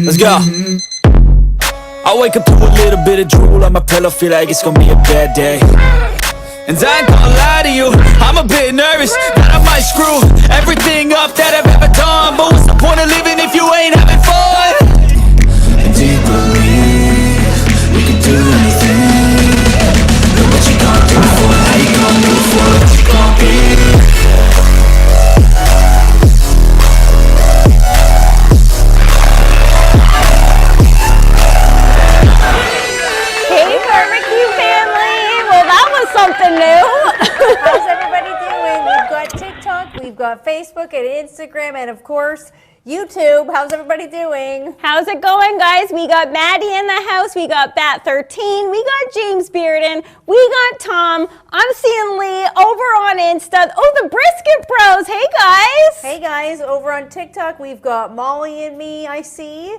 Let's go. I wake up to a little bit of drool on my pillow, feel like it's gonna be a bad day. And I ain't gonna lie to you, I'm a bit nervous that I might screw everything up that I've ever done. But what's the point of living if you ain't having fun? And do you believe we can do anything? But what you gonna do for it? How you gonna move for it? What you gonna be? Something new. How's everybody doing? We've got TikTok, we've got Facebook and Instagram, and of course, YouTube. How's everybody doing? How's it going, guys? We got Maddie in the house. We got Bat13. We got James Bearden. We got Tom. I'm seeing Lee over on Insta. Oh, the Brisket Bros. Hey, guys. Hey, guys. Over on TikTok, we've got Molly and me, I see.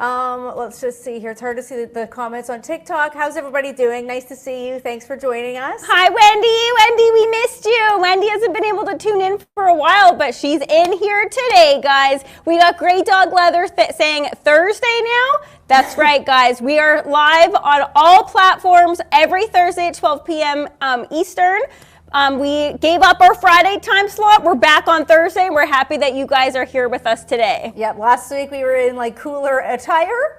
Let's just see here. It's hard to see the comments on TikTok. How's everybody doing? Nice to see you. Thanks for joining us. Hi, Wendy. Wendy, we missed you. Wendy hasn't been able to tune in for a while, but she's in here today, guys. We got Grey Dog Leather saying Thursday now. That's right, guys. We are live on all platforms every Thursday at 12 p.m. Eastern. We gave up our Friday time slot. We're back on Thursday, and we're happy that you guys are here with us today. Yep, last week we were in like cooler attire.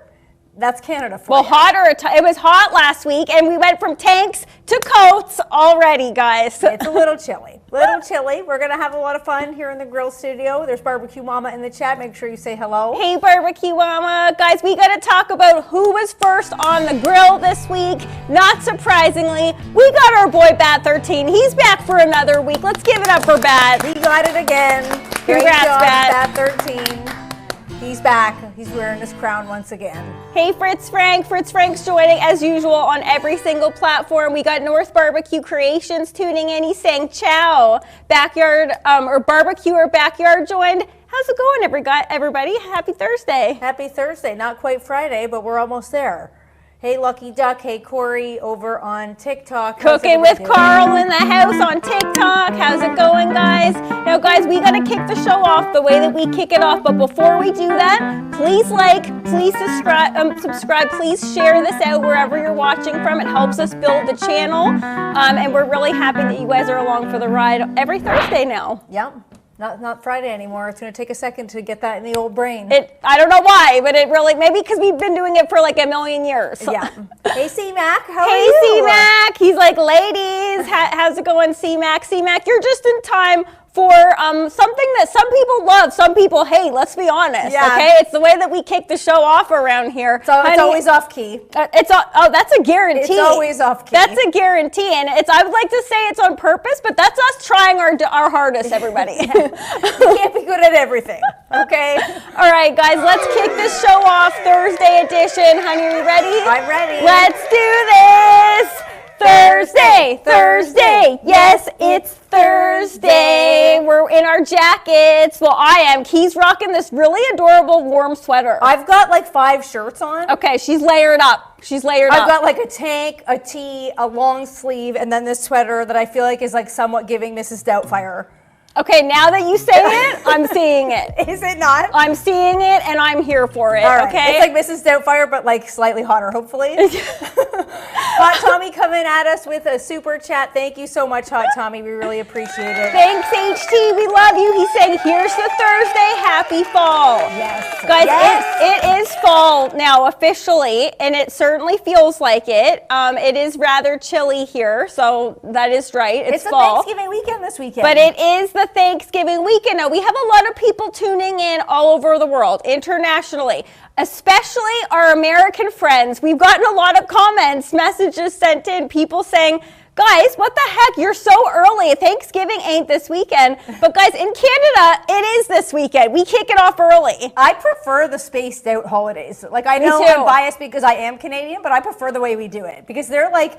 That's Canada for well, you. Hotter attire. It was hot last week, and we went from tanks to coats already, guys. It's a little chilly. Little chilly. We're going to have a lot of fun here in the grill studio. There's Barbecue Mama in the chat. Make sure you say hello. Hey, Barbecue Mama. Guys, we got to talk about who was first on the grill this week. Not surprisingly, we got our boy Bat13. He's back for another week. Let's give it up for Bat. He got it again. Congrats, Great job, Bat. Bat13. He's back. He's wearing his crown once again. Hey, Fritz Frank. Fritz Frank's joining as usual on every single platform. We got North Barbecue Creations tuning in. He's saying ciao. Backyard or barbecue or backyard joined. How's it going, everybody? Happy Thursday. Happy Thursday. Not quite Friday, but we're almost there. Hey, Lucky Duck. Hey, Corey over on TikTok. Cooking with Carl in the house on TikTok. How's it going, guys? Now, guys, we got to kick the show off the way that we kick it off. But before we do that, please like, please subscribe, please share this out wherever you're watching from. It helps us build the channel. And we're really happy that you guys are along for the ride every Thursday now. Yep. Not Friday anymore. It's going to take a second to get that in the old brain. I don't know why, but it really, maybe because we've been doing it for like a million years. Yeah. Hey, C-Mac, how are you? Hey, C-Mac. He's like, ladies, how's it going, C-Mac? C-Mac, you're just in time for something that some people love, some people hate, let's be honest, okay? It's the way that we kick the show off around here. So it's always off key. That's a guarantee. It's always off key. That's a guarantee, and I would like to say it's on purpose, but that's us trying our hardest, everybody. We can't be good at everything, okay? All right, guys, let's kick this show off, Thursday edition. Honey, are you ready? I'm ready. Let's do this. Thursday, yes, it's Thursday. We're in our jackets. Well, I am. Key's rocking this really adorable warm sweater. I've got like 5 shirts on. Okay, she's layered up. I've got like a tank, a tee, a long sleeve, and then this sweater that I feel like is like somewhat giving Mrs. Doubtfire. Okay, now that you say it, I'm seeing it. Is it not? I'm seeing it, and I'm here for it, all right. okay? It's like Mrs. Doubtfire, but like slightly hotter, hopefully. Hot Tommy coming at us with a super chat. Thank you so much, Hot Tommy. We really appreciate it. Thanks, HT. We love you. He's saying, here's the Thursday. Happy fall. Yes. Guys, yes. It is fall now officially, and it certainly feels like it. It is rather chilly here, so that is right. It's fall. It's the Thanksgiving weekend this weekend. But it is the Thanksgiving weekend. Now, we have a lot of people tuning in all over the world, internationally, especially our American friends. We've gotten a lot of comments, messages sent in, people saying, guys, what the heck? You're so early. Thanksgiving ain't this weekend. But guys, in Canada, it is this weekend. We kick it off early. I prefer the spaced out holidays. Like, I know I'm biased because I am Canadian, but I prefer the way we do it because they're like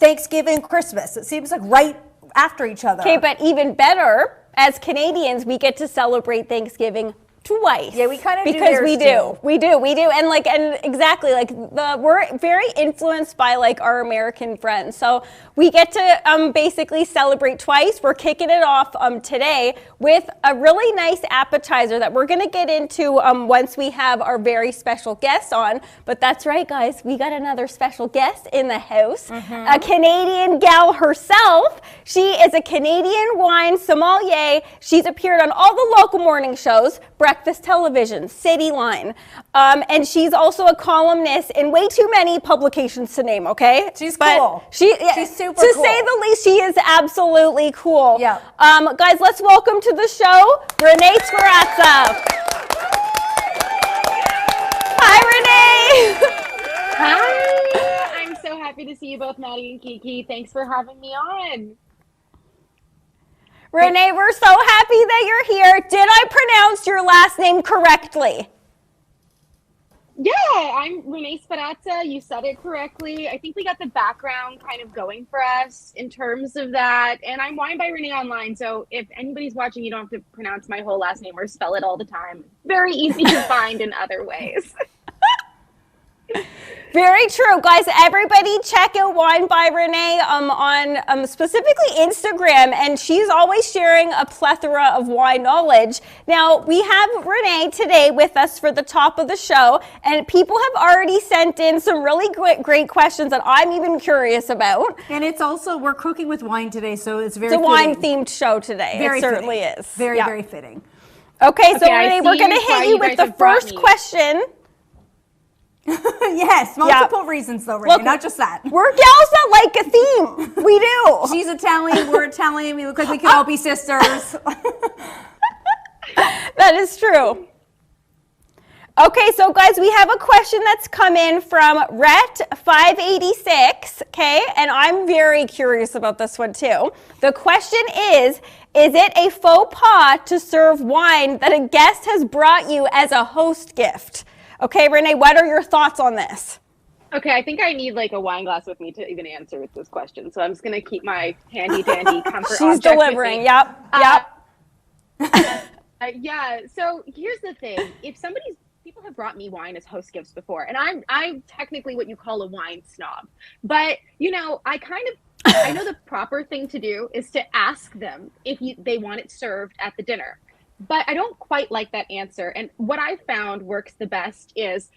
Thanksgiving, Christmas. It seems like right after each other. Okay, but even better, as Canadians, we get to celebrate Thanksgiving twice. Yeah, we kind of do because yours we too. do, and exactly like we're very influenced by like our American friends. So we get to basically celebrate twice. We're kicking it off today with a really nice appetizer that we're gonna get into once we have our very special guest on. But that's right, guys, we got another special guest in the house, a Canadian gal herself. She is a Canadian wine sommelier. She's appeared on all the local morning shows, breakfast television, City Line. And she's also a columnist in way too many publications to name, okay? She's But cool. She's super to cool. say the least, she is absolutely cool. Yeah. Guys, let's welcome to the show, Renee Sferrazza. Hi, Renee. Hi! I'm so happy to see you both, Maddie and Kiki. Thanks for having me on. Renee, we're so happy that you're here. Did I pronounce your last name correctly? Yeah, I'm Renee Sferrazza. You said it correctly. I think we got the background kind of going for us in terms of that. And I'm Wine by Renee online, so if anybody's watching, you don't have to pronounce my whole last name or spell it all the time. Very easy to find in other ways. Very true, guys. Everybody check out Wine by Renee on specifically Instagram, and she's always sharing a plethora of wine knowledge. Now, we have Renee today with us for the top of the show, and people have already sent in some really great questions that I'm even curious about. And it's also, we're cooking with wine today, so it's very It's a fitting. wine-themed show today. Very it certainly fitting. is. Very, Yeah. very fitting. Okay, so I Renee, see we're going to why hit you you with guys the have brought first me. question. Yes, multiple reasons though, Renee, Look, not just that. We're gals that like a theme. We do. She's Italian, we're Italian, we look like we could all be sisters. That is true. Okay, so guys, we have a question that's come in from Rhett586, okay? And I'm very curious about this one too. The question is it a faux pas to serve wine that a guest has brought you as a host gift? Okay, Renee, what are your thoughts on this? Okay, I think I need like a wine glass with me to even answer this question. So I'm just going to keep my handy dandy comfort She's object with delivering, me. yep. Yeah, so here's the thing. If people have brought me wine as host gifts before, and I'm technically what you call a wine snob, but you know, I know the proper thing to do is to ask them if they want it served at the dinner. But I don't quite like that answer. And what I found works the best is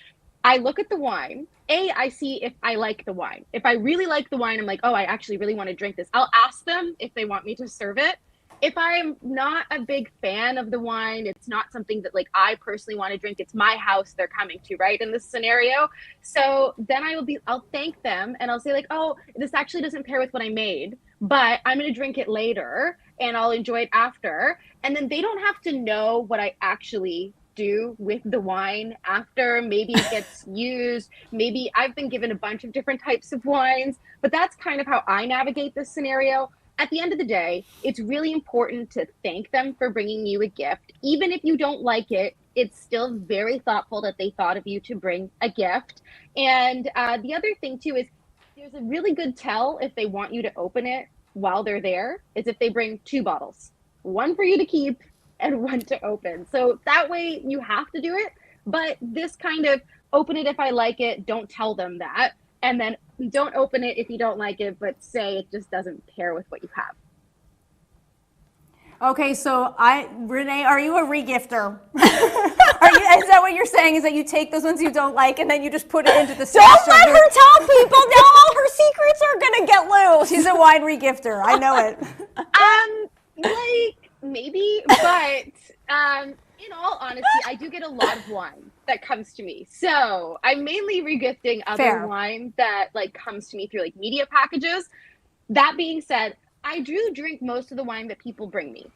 I look at the wine. I see if I like the wine. If I really like the wine, I'm like, oh, I actually really want to drink this. I'll ask them if they want me to serve it. If I'm not a big fan of the wine, it's not something that like I personally want to drink. It's my house they're coming to, right? In this scenario. So then I'll thank them and I'll say like, oh, this actually doesn't pair with what I made, but I'm going to drink it later and I'll enjoy it after. And then they don't have to know what I actually do with the wine after. Maybe it gets used. Maybe I've been given a bunch of different types of wines, but that's kind of how I navigate this scenario. At the end of the day, it's really important to thank them for bringing you a gift. Even if you don't like it, it's still very thoughtful that they thought of you to bring a gift. And the other thing too is there's a really good tell if they want you to open it while they're there is if they bring 2 bottles, one for you to keep and one to open. So that way you have to do it. But this kind of open it if I like it, don't tell them that. And then don't open it if you don't like it, but say it just doesn't pair with what you have. Okay, so Renee, are you a regifter? Is that what you're saying? Is that you take those ones you don't like and then you just put it into the stash? Don't let her tell people. Now all her secrets are gonna get loose. She's a wine regifter. I know it. Like maybe, but in all honesty, I do get a lot of wine that comes to me. So I'm mainly regifting other Fair. wine that like comes to me through like media packages. That being said, I do drink most of the wine that people bring me.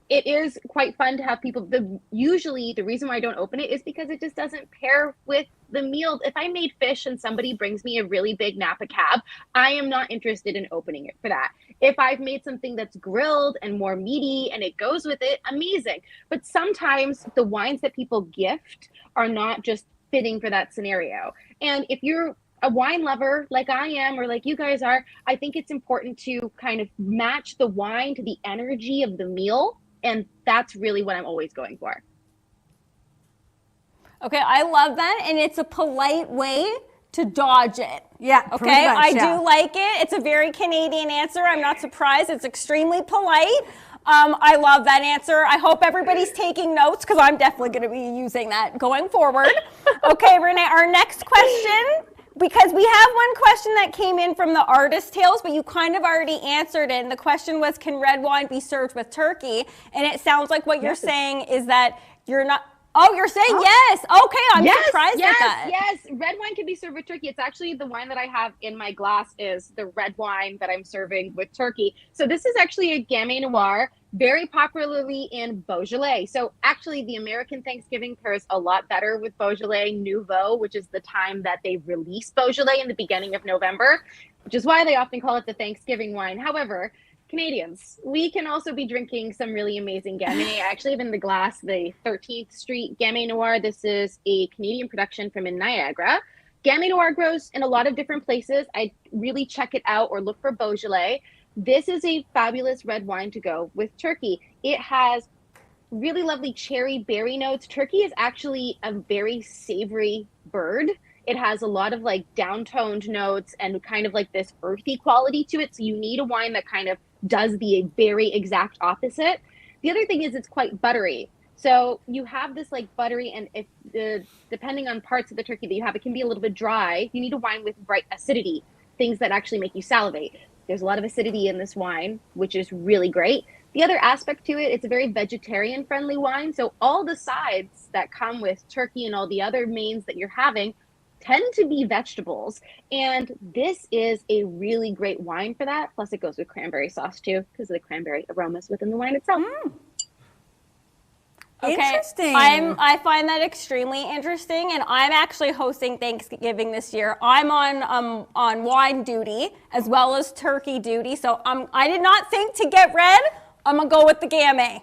It is quite fun to have people. Usually the reason why I don't open it is because it just doesn't pair with the meal. If I made fish and somebody brings me a really big Napa Cab, I am not interested in opening it for that. If I've made something that's grilled and more meaty and it goes with it, amazing. But sometimes the wines that people gift are not just fitting for that scenario. And if you're a wine lover like I am or like you guys are, I think it's important to kind of match the wine to the energy of the meal. And that's really what I'm always going for. Okay, I love that, and it's a polite way to dodge it. Yeah, okay, pretty much, I yeah. do like it. It's a very Canadian answer. I'm not surprised. It's extremely polite. I love that answer. I hope everybody's taking notes because I'm definitely going to be using that going forward. Okay, Renee, our next question, because we have one question that came in from the Artist Tales, but you kind of already answered it. And the question was, can red wine be served with turkey? And it sounds like what you're saying is that you're not. Oh, you're saying yes. Okay, I'm surprised at that. Yes, red wine can be served with turkey. It's actually the wine that I have in my glass is the red wine that I'm serving with turkey. So this is actually a Gamay Noir, very popularly in Beaujolais. So actually the American Thanksgiving pairs a lot better with Beaujolais Nouveau, which is the time that they release Beaujolais in the beginning of November, which is why they often call it the Thanksgiving wine. However, Canadians, we can also be drinking some really amazing Gamay. I actually have in the glass the 13th Street Gamay Noir. This is a Canadian production from in Niagara. Gamay Noir grows in a lot of different places. I really check it out or look for Beaujolais. This is a fabulous red wine to go with turkey. It has really lovely cherry berry notes. Turkey is actually a very savory bird. It has a lot of like down-toned notes and kind of like this earthy quality to it. So you need a wine that kind of does the very exact opposite. The other thing is it's quite buttery. So you have this like buttery, and if depending on parts of the turkey that you have, it can be a little bit dry. You need a wine with bright acidity, things that actually make you salivate. There's a lot of acidity in this wine, which is really great. The other aspect to it, it's a very vegetarian friendly wine. So all the sides that come with turkey and all the other mains that you're having tend to be vegetables, and this is a really great wine for that. Plus it goes with cranberry sauce too because of the cranberry aromas within the wine itself. Okay. Interesting. I find that extremely interesting, and I'm actually hosting Thanksgiving this year. I'm on wine duty as well as turkey duty, so I did not think to get red. I'm gonna go with the Gamay.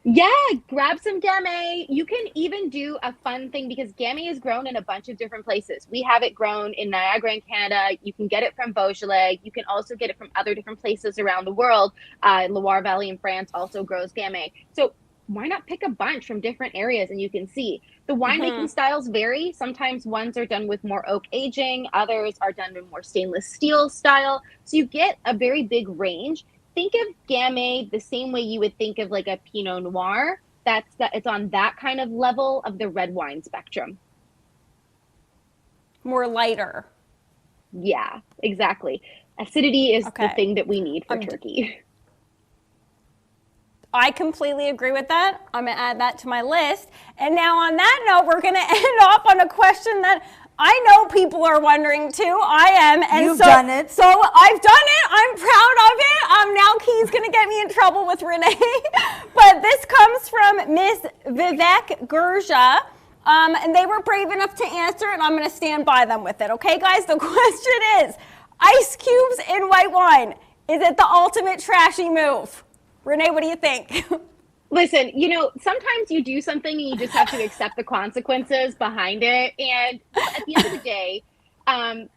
Yeah, grab some Gamay. You can even do a fun thing because Gamay is grown in a bunch of different places. We have it grown in Niagara in Canada. You can get it from Beaujolais. You can also get it from other different places around the world. Loire Valley in France also grows Gamay. So why not pick a bunch from different areas and you can see. The winemaking styles vary. Sometimes ones are done with more oak aging. Others are done in more stainless steel style. So you get a very big range. Think of Gamay the same way you would think of like a Pinot Noir. It's on that kind of level of the red wine spectrum. More lighter. Yeah, exactly. Acidity is the thing that we need for turkey. I completely agree with that. I'm going to add that to my list. And now on that note, we're going to end off on a question that I know people are wondering too. I am. And You've done it. So I've done it. I'm proud of it. Now Key's going to get me in trouble with Renee. But this comes from Miss Vivek Gurja. And they were brave enough to answer, and I'm going to stand by them with it. Okay, guys? The question is, ice cubes in white wine. Is it the ultimate trashy move? Renee, what do you think? Listen, sometimes you do something and you just have to accept the consequences behind it. And at the end of the day,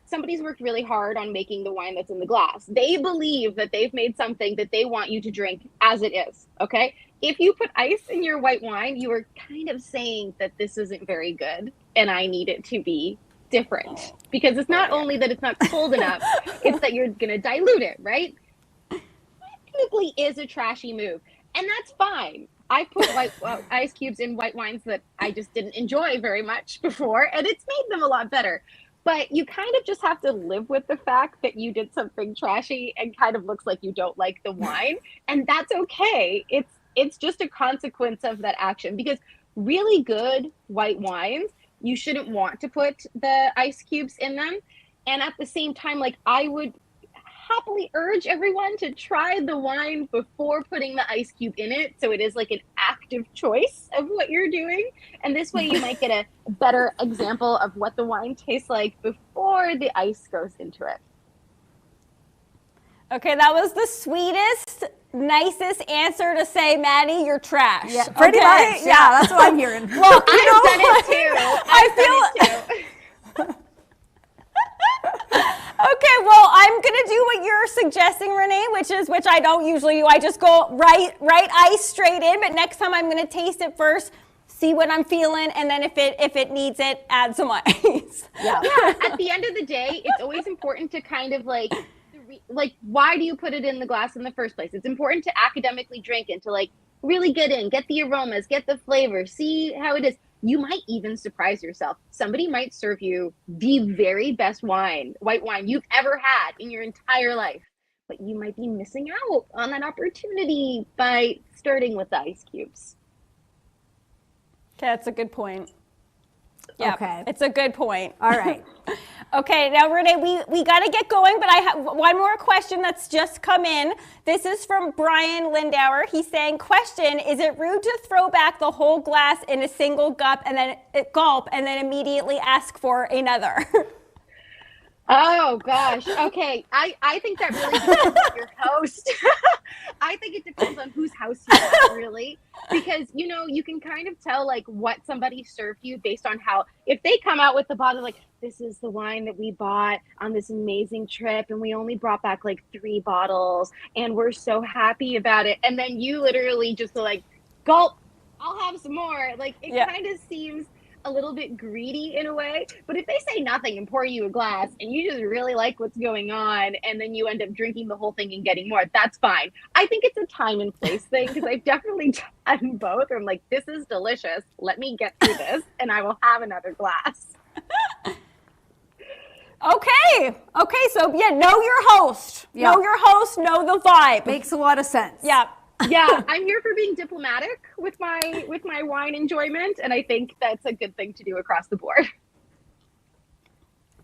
somebody's worked really hard on making the wine that's in the glass. They believe that they've made something that they want you to drink as it is, okay? If you put ice in your white wine, you are kind of saying that this isn't very good and I need it to be different. Because it's not only that it's not cold enough, it's that you're going to dilute it, right? Technically is a trashy move, and that's fine. I put ice cubes in white wines that I just didn't enjoy very much before, and it's made them a lot better. But you kind of just have to live with the fact that you did something trashy and kind of looks like you don't like the wine, and that's okay. It's just a consequence of that action, because really good white wines, you shouldn't want to put the ice cubes in them. And at the same time, like, I would happily urge everyone to try the wine before putting the ice cube in it, so it is like an active choice of what you're doing, and this way you might get a better example of what the wine tastes like before the ice goes into it. Okay, that was the sweetest, nicest answer to say, Maddie, you're trash. Yeah, pretty much. Yeah, that's what I'm hearing. Look, I've done it too. I've done it too. Okay, well, I'm gonna do what you're suggesting, Renee, which I don't usually do. I just go right ice straight in, but next time I'm gonna taste it first, see what I'm feeling, and then if it needs it, add some ice. Yeah. At the end of the day, it's always important to kind of like why do you put it in the glass in the first place? It's important to academically drink and to like really get the aromas, get the flavor, see how it is. You might even surprise yourself. Somebody might serve you the very best white wine you've ever had in your entire life, but you might be missing out on that opportunity by starting with the ice cubes. Okay, that's a good point. Yeah, Okay. it's a good point. All right. Okay, now Renee, we got to get going, but I have one more question that's just come in. This is from Brian Lindauer. He's saying, question, is it rude to throw back the whole glass in a single gulp and then immediately ask for another? Oh gosh. Okay. I think that really depends on your host. I think it depends on whose house you're at, really. Because, you know, you can kind of tell like what somebody served you based on how, if they come out with the bottle like, this is the wine that we bought on this amazing trip and we only brought back like 3 bottles and we're so happy about it. And then you literally just like, gulp, I'll have some more. Like it kind of seems a little bit greedy in a way, but if they say nothing and pour you a glass and you just really like what's going on and then you end up drinking the whole thing and getting more, that's fine. I think it's a time and place thing because I've definitely done both. I'm like, this is delicious, let me get through this and I will have another glass. Okay, so yeah, know your host. Yeah. Know your host, know the vibe. Makes a lot of sense. Yeah. Yeah, I'm here for being diplomatic with my wine enjoyment, and I think that's a good thing to do across the board.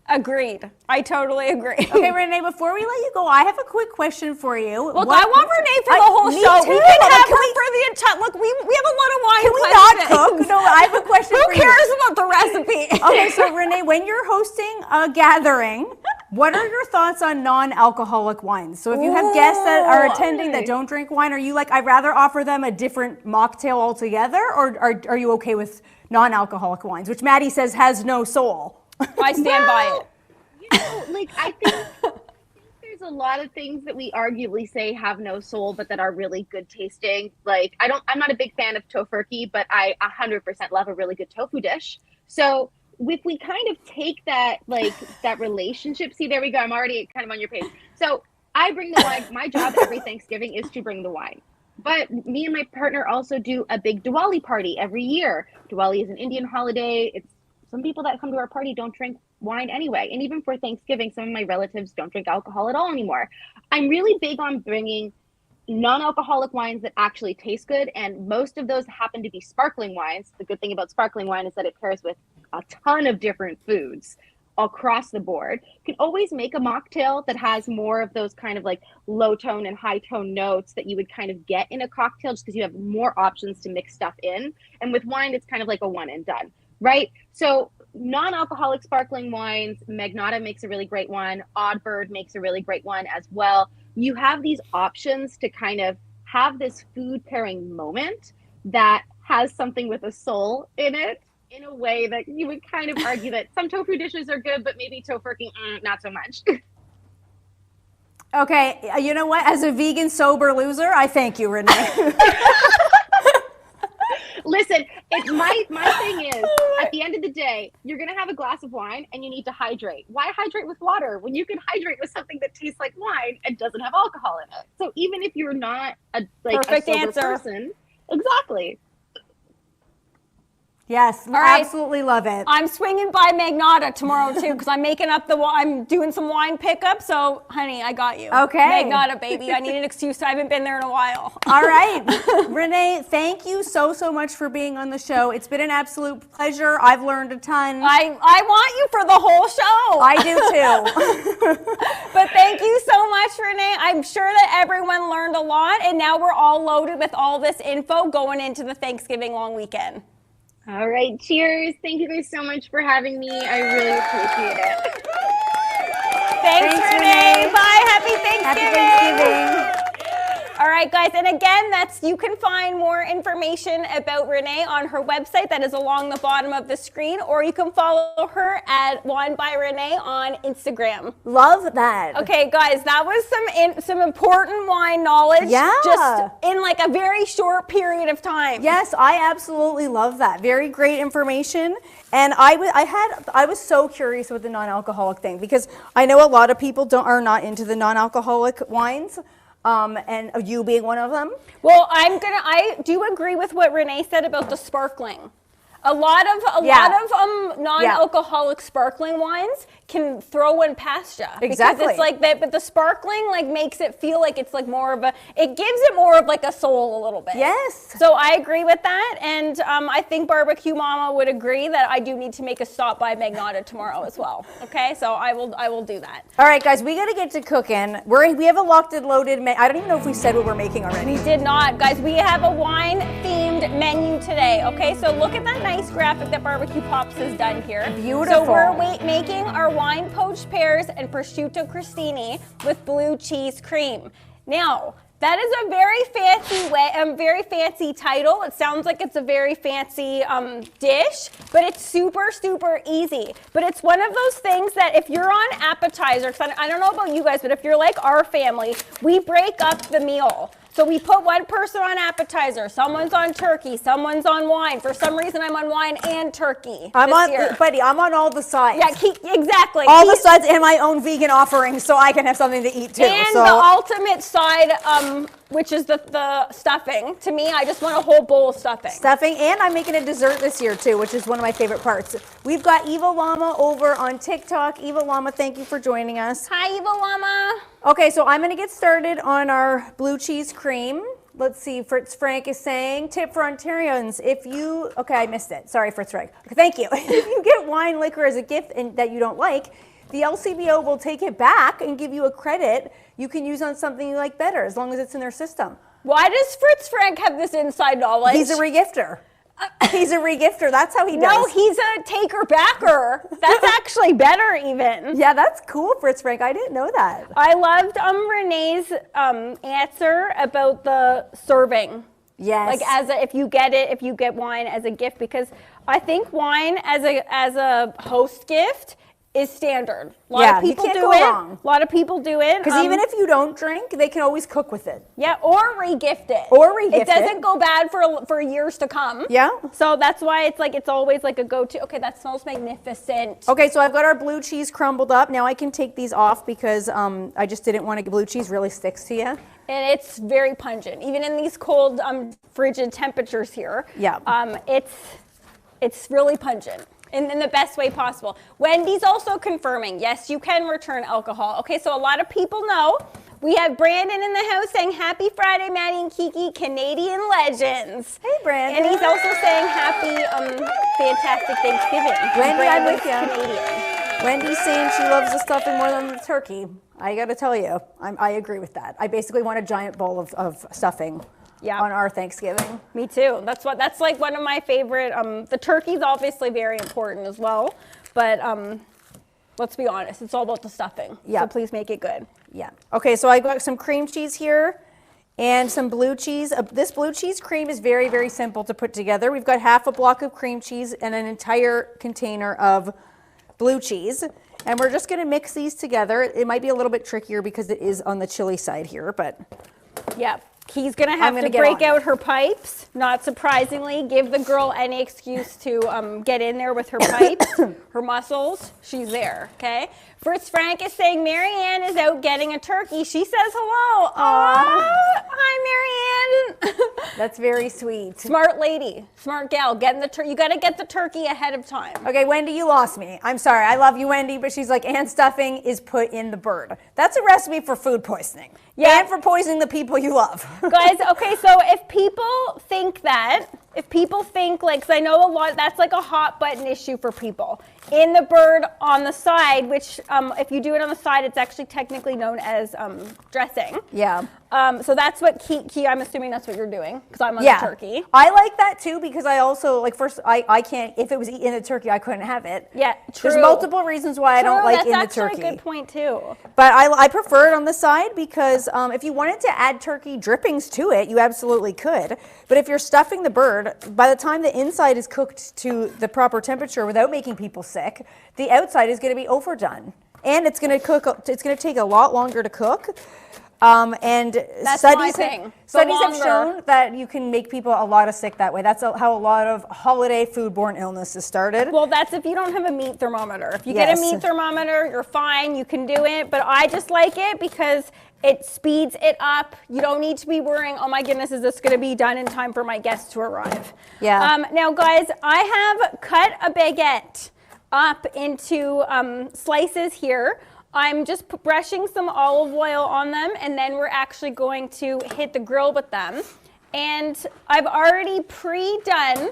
Agreed. I totally agree. Okay, Renee, before we let you go, I have a quick question for you. Look, I want Renee for the whole me show. too. We can have Can her we- for the entire. Look, we have a lot of wine. Can we questions. not cook? No, I have a question Who for you. cares about the recipe? Okay, so Renee, when you're hosting a gathering, what are your thoughts on non-alcoholic wines? So if you have guests that are attending that don't drink wine, are you like, I'd rather offer them a different mocktail altogether, or are you okay with non-alcoholic wines, which Maddie says has no soul? I stand by it. You know, like I think there's a lot of things that we arguably say have no soul, but that are really good tasting. Like I'm not a big fan of tofurkey, but I 100% love a really good tofu dish. So if we kind of take that, like that relationship, see, there we go. I'm already kind of on your page. So I bring the wine. My job every Thanksgiving is to bring the wine. But me and my partner also do a big Diwali party every year. Diwali is an Indian holiday. It's some people that come to our party don't drink wine anyway. And even for Thanksgiving, some of my relatives don't drink alcohol at all anymore. I'm really big on bringing non-alcoholic wines that actually taste good. And most of those happen to be sparkling wines. The good thing about sparkling wine is that it pairs with a ton of different foods across the board. You can always make a mocktail that has more of those kind of like low tone and high tone notes that you would kind of get in a cocktail just because you have more options to mix stuff in. And with wine, it's kind of like a one and done, right? So non-alcoholic sparkling wines, Magnata makes a really great one. Oddbird makes a really great one as well. You have these options to kind of have this food pairing moment that has something with a soul in it, in a way that you would kind of argue that some tofu dishes are good, but maybe tofurkey, not so much. Okay, you know what? As a vegan sober loser, I thank you, Renee. Listen, my thing is, at the end of the day, you're going to have a glass of wine and you need to hydrate. Why hydrate with water when you can hydrate with something that tastes like wine and doesn't have alcohol in it? So even if you're not a Perfect sober answer. person, exactly. Yes, right. absolutely love it. I'm swinging by Magnata tomorrow too because I'm making up I'm doing some wine pickup. So, honey, I got you. Okay. Magnata, baby. I need an excuse. I haven't been there in a while. All right. Renee, thank you so much for being on the show. It's been an absolute pleasure. I've learned a ton. I want you for the whole show. I do too. But thank you so much, Renee. I'm sure that everyone learned a lot, and now we're all loaded with all this info going into the Thanksgiving long weekend. All right, cheers. Thank you guys so much for having me. I really appreciate it. Thanks, Renee. Renee. Bye. Happy Thanksgiving. Happy Thanksgiving. All right, guys, and again, you can find more information about Renee on her website that is along the bottom of the screen, or you can follow her at Wine by Renee on Instagram. Love that. Okay, guys, that was some important wine knowledge. Yeah. Just in like a very short period of time. Yes, I absolutely love that. Very great information. And I was so curious with the non-alcoholic thing because I know a lot of people are not into the non-alcoholic wines. And you being one of them? Well, I do agree with what Renee said about the sparkling. A lot of non-alcoholic sparkling wines can throw one past you. Exactly. Because it's like that, but the sparkling like makes it feel like it's like more of it gives it more of like a soul a little bit. Yes. So I agree with that, and I think Barbecue Mama would agree that I do need to make a stop by Magnotta tomorrow as well. Okay, so I will do that. All right, guys, we got to get to cooking. We have a locked and loaded. I don't even know if we said what we're making already. We did not, guys. We have a wine-themed menu today. Okay, so look at that nice graphic that Barbecue Pops has done here. Beautiful. So we're making our wine poached pears and prosciutto crostini with blue cheese cream. Now, that is a very fancy title. It sounds like it's a very fancy dish, but it's super, super easy. But it's one of those things that if you're on appetizer, because I don't know about you guys, but if you're like our family, we break up the meal. So we put one person on appetizer, someone's on turkey, someone's on wine. For some reason, I'm on wine and turkey Buddy, I'm on all the sides. Yeah, exactly. All the sides and my own vegan offerings so I can have something to eat too. And the ultimate side, which is the stuffing. To me, I just want a whole bowl of stuffing. Stuffing, and I'm making a dessert this year too, which is one of my favorite parts. We've got Evil Llama over on TikTok. Evil Llama, thank you for joining us. Hi, Evil Llama. Okay, so I'm gonna get started on our blue cheese cream. Let's see, Fritz Frank is saying, tip for Ontarians, okay, I missed it. Sorry, Fritz Frank. Okay, thank you. If you get wine liquor as a gift that you don't like, the LCBO will take it back and give you a credit you can use on something you like better, as long as it's in their system. Why does Fritz Frank have this inside knowledge? He's a regifter. He's a regifter. That's how he does. No, he's a taker-backer. That's actually better even. Yeah, that's cool, Fritz Frank. I didn't know that. I loved Renee's answer about the serving. Yes. Like if you get wine as a gift, because I think wine as a host gift is standard. A lot of people do it. A lot of people do it. Because even if you don't drink, they can always cook with it. Yeah, or re-gift it. It doesn't go bad for years to come. Yeah. So that's why it's always like a go-to. Okay, that smells magnificent. Okay, so I've got our blue cheese crumbled up. Now I can take these off because I just didn't want blue cheese really sticks to you. And it's very pungent, even in these cold, frigid temperatures here. Yeah. It's really pungent. In the best way possible. Wendy's also confirming, yes, you can return alcohol. Okay, so a lot of people know. We have Brandon in the house saying, Happy Friday, Maddie and Kiki, Canadian legends. Hey, Brandon. And he's also saying happy, fantastic Thanksgiving. Wendy, I'm with you. Canadian. Wendy's saying she loves the stuffing more than the turkey. I got to tell you, I agree with that. I basically want a giant bowl of stuffing. Yeah. On our Thanksgiving. Me too. That's like one of my favorite. The turkey's obviously very important as well, but let's be honest, it's all about the stuffing. Yeah. So please make it good. Yeah. Okay, so I got some cream cheese here and some blue cheese. This blue cheese cream is very, very simple to put together. We've got half a block of cream cheese and an entire container of blue cheese. And we're just gonna mix these together. It might be a little bit trickier because it is on the chili side here, but. Yeah. He's going to have to break out her pipes, not surprisingly. Give the girl any excuse to get in there with her pipes, her muscles. She's there, okay? Fritz Frank is saying Marianne is out getting a turkey. She says hello. Aww. Hi, Marianne. That's very sweet. Smart lady, smart gal. Getting the you got to get the turkey ahead of time. Okay, Wendy, you lost me. I'm sorry. I love you, Wendy, but she's like, and stuffing is put in the bird. That's a recipe for food poisoning. Yeah. And for poisoning the people you love. Guys, okay, so if people think like, because I know a lot, that's like a hot button issue for people. in the bird on the side, which if you do it on the side, it's actually technically known as dressing. Yeah. So that's what Kiki, I'm assuming that's what you're doing, because I'm on the turkey. I like that too, because I also, like, first, I can't, if it was in the turkey, I couldn't have it. Yeah, true. There's multiple reasons why I don't like in the That's turkey. actually a good point too. But I prefer it on the side because if you wanted to add turkey drippings to it, you absolutely could. But if you're stuffing the bird, by the time the inside is cooked to the proper temperature without making people sick, the outside is going to be overdone. And it's going to cook, it's going to take a lot longer to cook. And That's studies studies have shown that you can make people a lot of sick that way. That's how a lot of holiday foodborne illnesses started. Well, that's if you don't have a meat thermometer. If you get a meat thermometer, you're fine, you can do it. But I just like it because it speeds it up. You don't need to be worrying, oh my goodness, is this gonna be done in time for my guests to arrive? Yeah. Now guys, I have cut a baguette up into slices here. I'm just brushing some olive oil on them, and then we're actually going to hit the grill with them. And I've already pre-done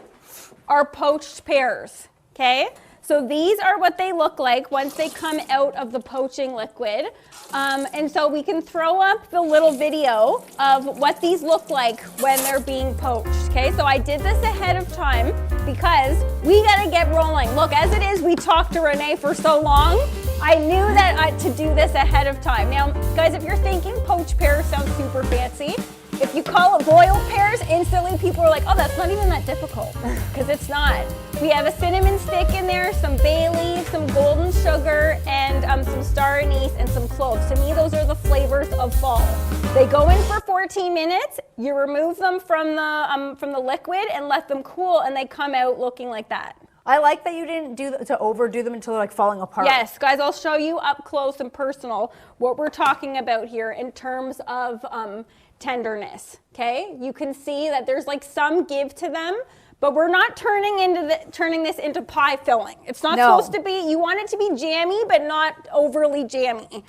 our poached pears, okay? So these are what they look like once they come out of the poaching liquid. And so we can throw up the little video of what these look like when they're being poached, okay? So I did this ahead of time because we gotta get rolling. Look, as it is, we talked to Renee for so long. I knew that to do this ahead of time. Now, guys, if you're thinking poached pears sounds super fancy, if you call it boiled pears, instantly people are like, oh, that's not even that difficult, because it's not. We have a cinnamon stick in there, some bay leaf, some golden sugar, and some star anise and some cloves. To me, those are the flavors of fall. They go in for 14 minutes. You remove them from the liquid and let them cool, and they come out looking like that. I like that you didn't overdo them until they're like falling apart. Yes, guys, I'll show you up close and personal what we're talking about here in terms of tenderness, okay? You can see that there's like some give to them, but we're not turning this into pie filling. It's not supposed to be, you want it to be jammy, but not overly jammy.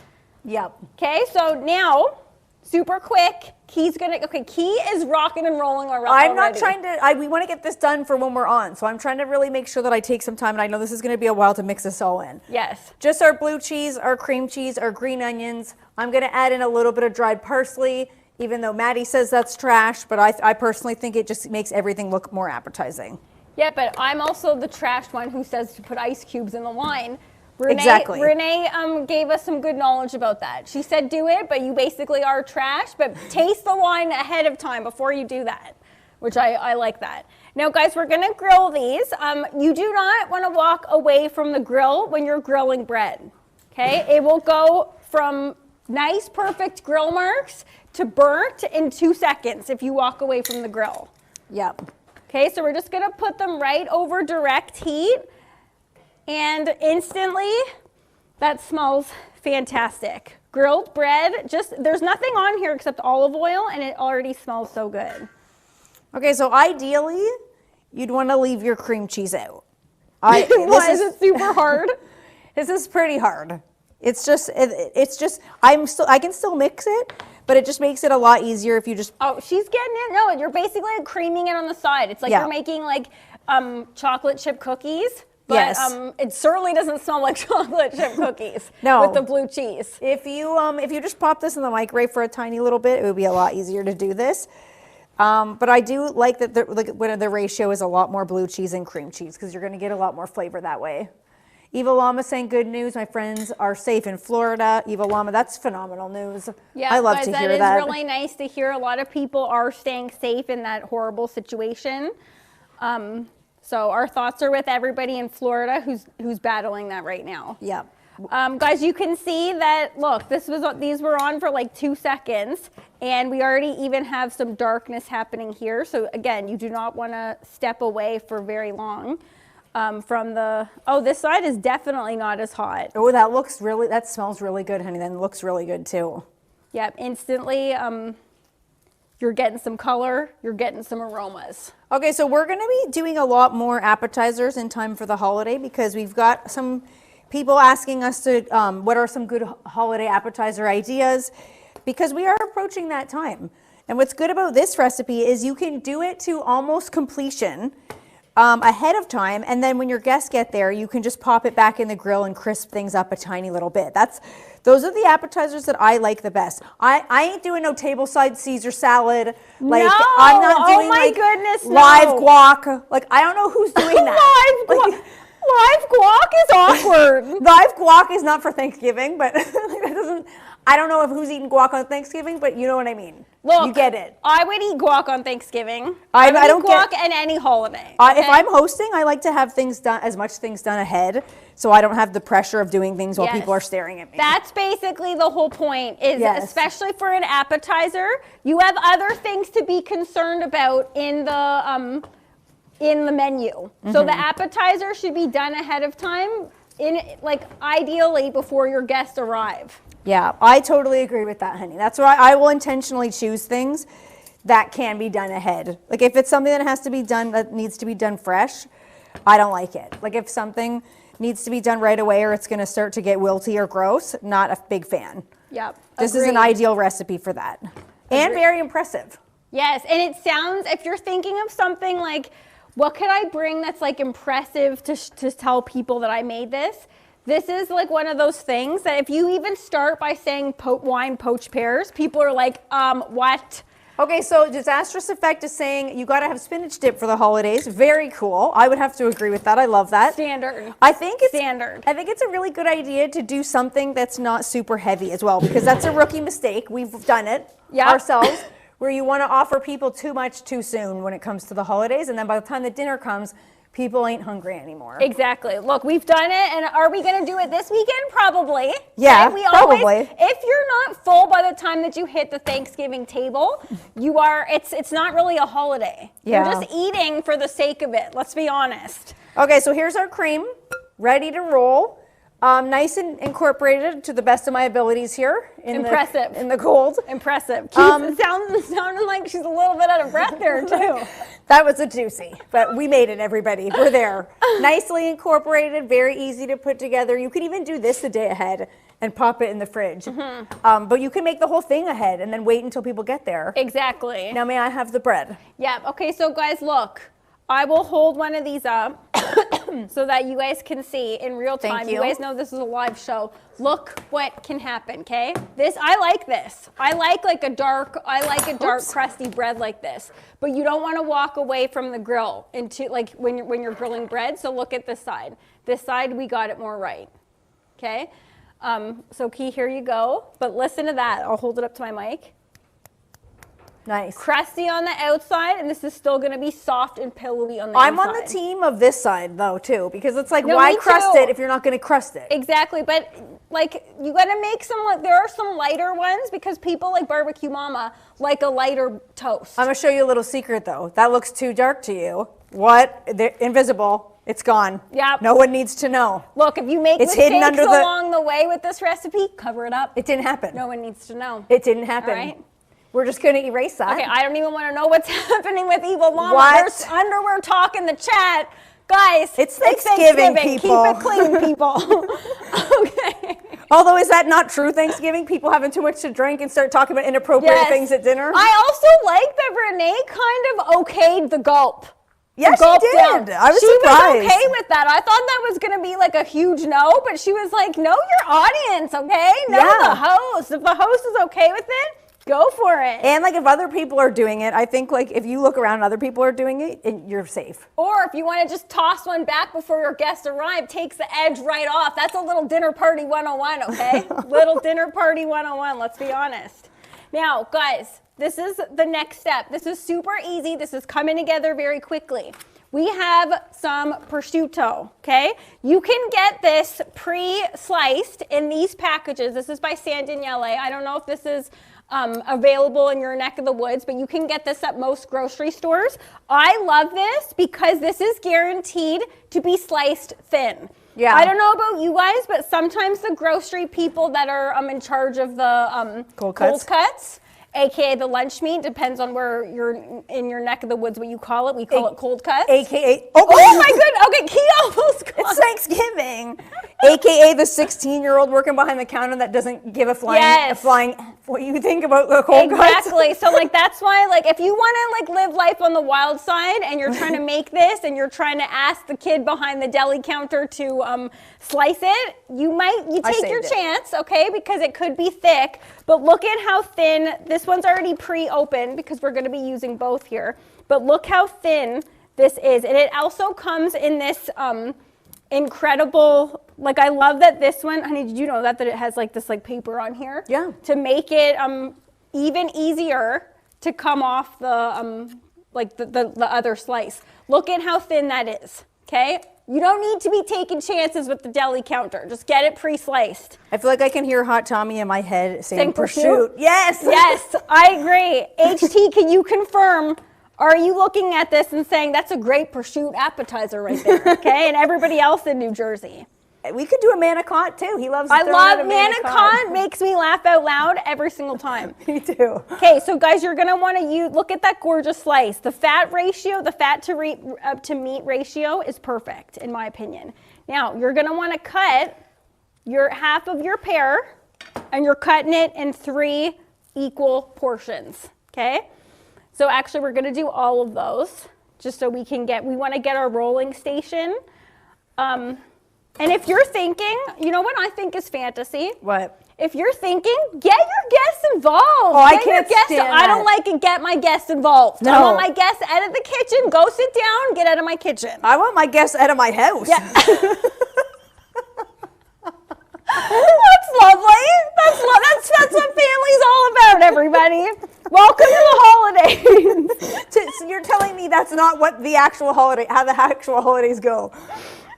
Yep. Okay, so now, super quick, Key is rocking and rolling already. I'm not trying to, we want to get this done for when we're on, so I'm trying to really make sure that I take some time, and I know this is going to be a while to mix this all in. Yes. Just our blue cheese, our cream cheese, our green onions. I'm going to add in a little bit of dried parsley, even though Maddie says that's trash, but I personally think it just makes everything look more appetizing. Yeah, but I'm also the trashed one who says to put ice cubes in the wine. Renee gave us some good knowledge about that. She said do it, but you basically are trash, but taste the wine ahead of time before you do that, which I like that. Now, guys, we're gonna grill these. You do not wanna walk away from the grill when you're grilling bread, okay? It will go from nice, perfect grill marks to burnt in 2 seconds if you walk away from the grill. Yep. Okay, so we're just gonna put them right over direct heat. And instantly, that smells fantastic. Grilled bread, there's nothing on here except olive oil, and it already smells so good. Okay, so ideally, you'd want to leave your cream cheese out. Why is it super hard? This is pretty hard. It's just, I can still mix it, but it just makes it a lot easier if you just. Oh, she's getting it. No, you're basically creaming it on the side. It's like you're making like chocolate chip cookies. But it certainly doesn't smell like chocolate chip cookies with the blue cheese. If you just pop this in the microwave for a tiny little bit, it would be a lot easier to do this. But I do like that when the ratio is a lot more blue cheese and cream cheese, because you're going to get a lot more flavor that way. Eva Llama saying good news. My friends are safe in Florida. Eva Llama, that's phenomenal news. Yeah, I love to hear that. That is really nice to hear. A lot of people are staying safe in that horrible situation. So our thoughts are with everybody in Florida who's battling that right now. Yeah. Guys, you can see that, look, these were on for like 2 seconds, and we already even have some darkness happening here. So again, you do not want to step away for very long from this side is definitely not as hot. Oh, that smells really good, honey. Then it looks really good too. Yep, instantly, you're getting some color, you're getting some aromas. Okay, so we're gonna be doing a lot more appetizers in time for the holiday, because we've got some people asking us to, what are some good holiday appetizer ideas, because we are approaching that time. And what's good about this recipe is you can do it to almost completion ahead of time, and then when your guests get there, you can just pop it back in the grill and crisp things up a tiny little bit. Those are the appetizers that I like the best. I ain't doing no tableside Caesar salad. Like, no, I'm not doing goodness, live guac. Like, I don't know who's doing that. Live guac is awkward. Live guac is not for Thanksgiving, but that doesn't. I don't know who's eating guac on Thanksgiving, but you know what I mean. Look, you get it. I would eat guac on Thanksgiving. I would don't eat guac get and any holiday. If I'm hosting, I like to have things done, as much things done ahead, so I don't have the pressure of doing things while people are staring at me. That's basically the whole point. Especially for an appetizer, you have other things to be concerned about in the menu. So the appetizer should be done ahead of time, ideally before your guests arrive. Yeah, I totally agree with that, honey. That's why I will intentionally choose things that can be done ahead. Like, if it's something that has to be done, that needs to be done fresh, I don't like it. Like, if something needs to be done right away or it's going to start to get wilty or gross, not a big fan. Yep. This is an ideal recipe for that. And very impressive. Yes, and it sounds, if you're thinking of something like, what could I bring that's like impressive to tell people that I made this? This is like one of those things that if you even start by saying wine poached pears, people are like, what? Okay, so Disastrous Effect is saying you got to have spinach dip for the holidays. Very cool. I would have to agree with that. I love that. Standard. I think it's a really good idea to do something that's not super heavy as well, because that's a rookie mistake. We've done it ourselves, where you want to offer people too much too soon when it comes to the holidays, and then by the time the dinner comes, people ain't hungry anymore. Exactly. Look, we've done it, and are we going to do it this weekend? Probably. Yeah, right? probably. If you're not full by the time that you hit the Thanksgiving table, you are. It's not really a holiday. Yeah. You're just eating for the sake of it. Let's be honest. Okay, so here's our cream, ready to roll. Nice and incorporated to the best of my abilities here. Impressive. In the cold. Impressive. It sounded like she's a little bit out of breath there, too. That was a juicy, but we made it, everybody. We're there. Nicely incorporated, very easy to put together. You could even do this a day ahead and pop it in the fridge. But you can make the whole thing ahead and then wait until people get there. Exactly. Now, may I have the bread? Yeah. Okay, so guys, look. I will hold one of these up so that you guys can see in real time. Thank you. You guys know this is a live show. Look what can happen, okay? I like this. I like a dark crusty bread like this. But you don't want to walk away from the grill into like when you're grilling bread. So look at this side. This side we got it more right. Okay? So Key, here you go. But listen to that. I'll hold it up to my mic. Nice. Crusty on the outside, and this is still going to be soft and pillowy on the I'm inside. on the team of this side, though, too, because it's like, No, why me crust too. it if you're not going to crust it? Exactly, but like you got to make there are some lighter ones because people like Barbecue Mama like a lighter toast. I'm going to show you a little secret, though. That looks too dark to you. What? They're invisible. It's gone. Yep. No one needs to know. Look, if you make It's hidden mistakes under along the way with this recipe, cover it up. It didn't happen. No one needs to know. It didn't happen. All right. We're just going to erase that. Okay, I don't even want to know what's happening with Evil Mama. What? There's underwear talk in the chat. Guys, It's Thanksgiving, people. Keep it clean, people. Okay. Although, is that not true, Thanksgiving? People having too much to drink and start talking about inappropriate things at dinner? I also like that Renee kind of okayed the gulp. Yeah, she did. I was surprised. She was okay with that. I thought that was going to be like a huge no, but she was like, know your audience, okay? Know the host. If the host is okay with it, go for it. And like if other people are doing it, I think like if you look around and other people are doing it, you're safe. Or if you want to just toss one back before your guests arrive, takes the edge right off. That's a little dinner party 101, okay? Little dinner party 101, let's be honest. Now, guys, this is the next step. This is super easy. This is coming together very quickly. We have some prosciutto, okay? You can get this pre-sliced in these packages. This is by San Daniele. I don't know if this is available in your neck of the woods, but you can get this at most grocery stores. I love this because this is guaranteed to be sliced thin. Yeah. I don't know about you guys, but sometimes the grocery people that are in charge of the cold cuts, aka the lunch meat, depends on where you're in your neck of the woods, what you call it. We call it cold cuts. AKA, oh my goodness, okay, Key almost got it's Thanksgiving. AKA the 16-year-old working behind the counter that doesn't give a flying what you think about the cold cuts. Exactly. So like that's why like if you want to like live life on the wild side and you're trying to make this and you're trying to ask the kid behind the deli counter to slice it, you take your chance, okay? Because it could be thick. But look at how thin. This one's already pre-opened because we're going to be using both here. But look how thin this is, and it also comes in this incredible, like I love that this one, honey, did you know that it has like this like paper on here? Yeah. To make it even easier to come off the like the other slice. Look at how thin that is, okay? You don't need to be taking chances with the deli counter. Just get it pre-sliced. I feel like I can hear Hot Tommy in my head saying prosciutto. Yes. Yes, I agree. HT, can you confirm? Are you looking at this and saying that's a great prosciutto appetizer right there, okay? And everybody else in New Jersey. We could do a manicotti too. He loves. I love manicotti. Makes me laugh out loud every single time. Me too. Okay, so guys, you're gonna want to look at that gorgeous slice. The fat ratio, the fat to meat ratio is perfect in my opinion. Now you're gonna want to cut your half of your pear, and you're cutting it in 3 equal portions. Okay. So actually we're gonna do all of those just so we want to get our rolling station. And if you're thinking, you know what I think is fantasy? What? If you're thinking, get your guests involved. Oh, I can't stand that. I don't like it, get my guests involved. No. I want my guests out of the kitchen. Go sit down, get out of my kitchen. I want my guests out of my house. Yeah. That's lovely. That's what family's all about, everybody. Welcome to the holidays. So you're telling me that's not what the actual holiday, how the actual holidays go?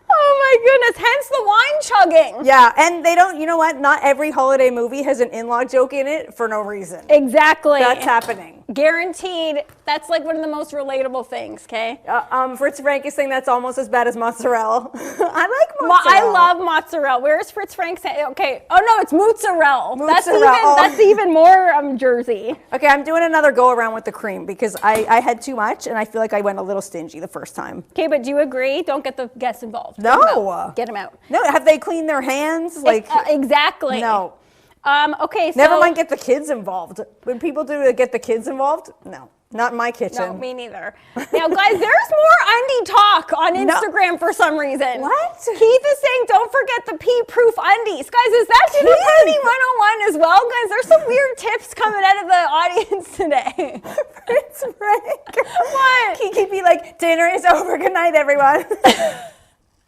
Oh my goodness, hence the wine chugging. Yeah, and they don't, you know what? Not every holiday movie has an in-law joke in it for no reason. Exactly. That's happening. Guaranteed. That's like one of the most relatable things, okay? Fritz Frank is saying that's almost as bad as mozzarella. I like mozzarella. I love mozzarella. Where's Fritz Frank saying? Okay. Oh no, it's mozzarella. Mozzarella. That's even more Jersey. Okay, I'm doing another go around with the cream because I had too much and I feel like I went a little stingy the first time. Okay, but do you agree? Don't get the guests involved. No. Get them out. No, have they cleaned their hands? Like exactly. No. Okay, so never mind get the kids involved. When people do get the kids involved, no. Not in my kitchen. No, me neither. Now, guys, there's more undie talk on Instagram for some reason. What? Keith is saying, don't forget the pee-proof undies. Guys, is that Dinner Party 101 as well? Guys, there's some weird tips coming out of the audience today. Fritz Frank. What? Kiki be like, dinner is over. Good night, everyone.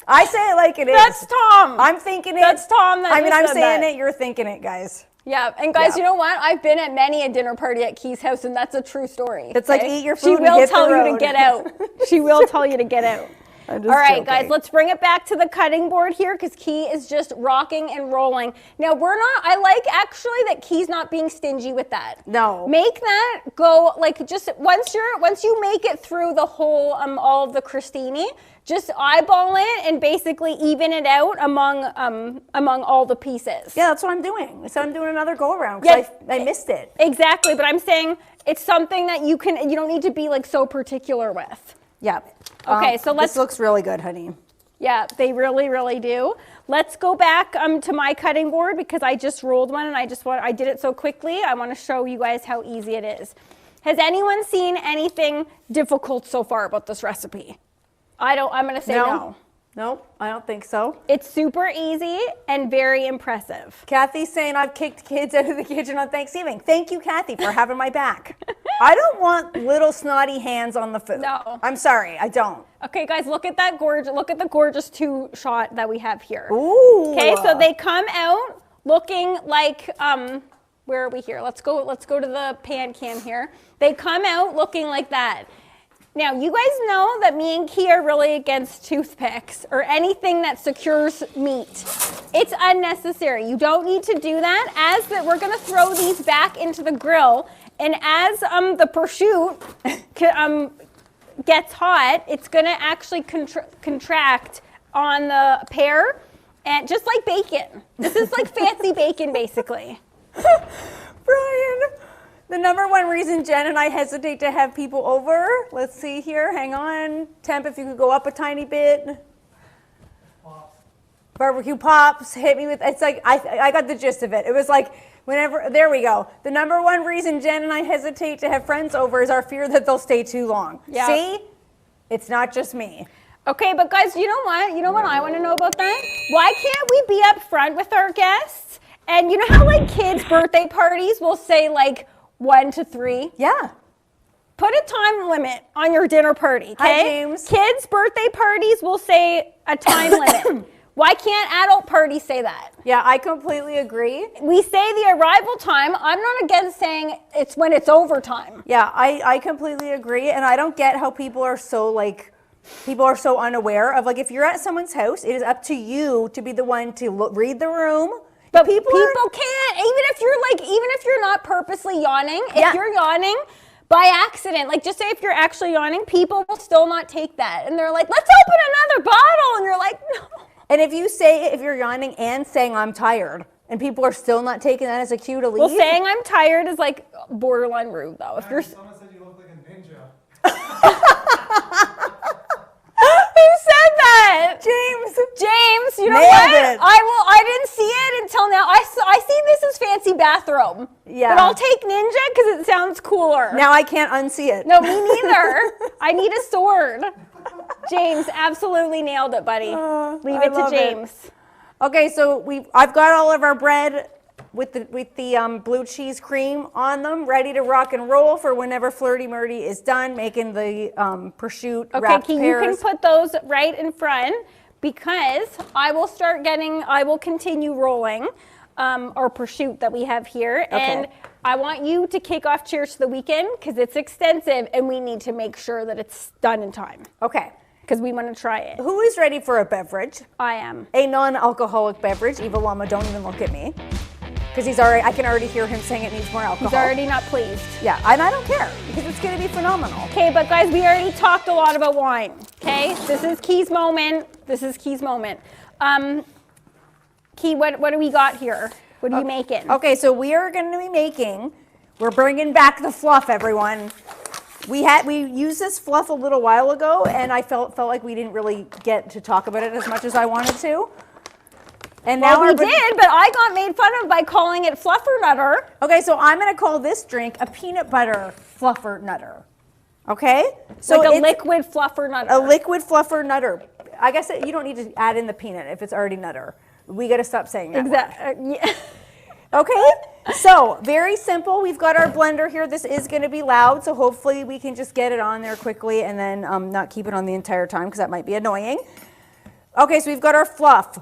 I say it like it is. That's Tom. I'm thinking it. That's Tom. I'm saying it. You're thinking it, guys. Yeah, and guys, you know what? I've been at many a dinner party at Key's house, and that's a true story. It's like eat your food. She and will hit tell the you road. to get out. She will tell you to get out. I'm just All right, joking. guys, let's bring it back to the cutting board here because Key is just rocking and rolling. Now, I like actually that Key's not being stingy with that. No. Make that go, like, just once you make it through the whole, all of the crostini, just eyeball it and basically even it out among all the pieces. Yeah, that's what I'm doing. So I'm doing another go around Yes. because I missed it. Exactly, but I'm saying it's something that you don't need to be like so particular with. Yeah. Okay, so this looks really good, honey. Yeah, they really, really do. Let's go back to my cutting board because I just rolled one and I did it so quickly. I want to show you guys how easy it is. Has anyone seen anything difficult so far about this recipe? I'm going to say no. Nope, I don't think so. It's super easy and very impressive. Kathy's saying I've kicked kids out of the kitchen on Thanksgiving. Thank you, Kathy, for having my back. I don't want little snotty hands on the food. No. I'm sorry, I don't. Okay, guys, look at the gorgeous 2 shot that we have here. Ooh. Okay, so they come out looking like, where are we here? Let's go to the pan cam here. They come out looking like that. Now, you guys know that me and Key are really against toothpicks or anything that secures meat. It's unnecessary. You don't need to do that. We're going to throw these back into the grill, and as the prosciutto gets hot, it's going to actually contract on the pear, and just like bacon. This is like fancy bacon, basically. Brian. The number one reason Jen and I hesitate to have people over, let's see here, hang on. Temp, if you could go up a tiny bit. barbecue pops, hit me with, it's like, I got the gist of it. It was like, whenever, there we go. The number one reason Jen and I hesitate to have friends over is our fear that they'll stay too long. Yep. See? It's not just me. Okay, but guys, you know what? You know what I want to know about that? Why can't we be up front with our guests? And you know how like kids' birthday parties will say like 1 to 3? Yeah. Put a time limit on your dinner party, okay? Hi, James. Kids' birthday parties will say a time limit. Why can't adult parties say that? Yeah, I completely agree. We say the arrival time. I'm not against saying it's when it's overtime. Yeah, I completely agree. And I don't get how people are so unaware of, like, if you're at someone's house, it is up to you to be the one to read the room. But people can't, even if you're not purposely yawning, if you're yawning by accident, like just say if you're actually yawning, people will still not take that. And they're like, let's open another bottle. And you're like, no. And if you say, if you're yawning and saying I'm tired, and people are still not taking that as a cue to leave. Well, saying I'm tired is like borderline rude though. If you're Someone said you look like a ninja. Who said that? James, you know nailed what? it. I didn't see it until now. I see this as fancy bathrobe. Yeah. But I'll take ninja because it sounds cooler. Now I can't unsee it. No, me neither. I need a sword. James absolutely nailed it, buddy. Leave it to James. Okay, so I've got all of our bread with the blue cheese cream on them, ready to rock and roll for whenever Flirty Murdy is done making the prosciutto wrapped Okay, pears. you can put those right in front because I will continue rolling our prosciutto that we have here. Okay. And I want you to kick off Cheers to the Weekend because it's extensive and we need to make sure that it's done in time Okay. because we want to try it. Who is ready for a beverage? I am. A non-alcoholic beverage. Eva Llama, don't even look at me. Because I can already hear him saying it needs more alcohol. He's already not pleased. Yeah, and I don't care because it's going to be phenomenal. Okay, but guys, we already talked a lot about wine. Okay, this is Key's moment. Key, what do we got here? What are you making? Okay, so we are going to be we're bringing back the fluff, everyone. We used this fluff a little while ago, and I felt like we didn't really get to talk about it as much as I wanted to. And Well, now we did, but I got made fun of by calling it fluffer nutter. Okay, so I'm going to call this drink a peanut butter fluffer nutter. Okay? So Like a it's liquid fluffer nutter. a liquid fluffer nutter. I guess you don't need to add in the peanut if it's already nutter. We got to stop saying that word. Exactly. Yeah. Okay, so very simple. We've got our blender here. This is going to be loud, so hopefully we can just get it on there quickly and then not keep it on the entire time because that might be annoying. Okay, so we've got our fluff.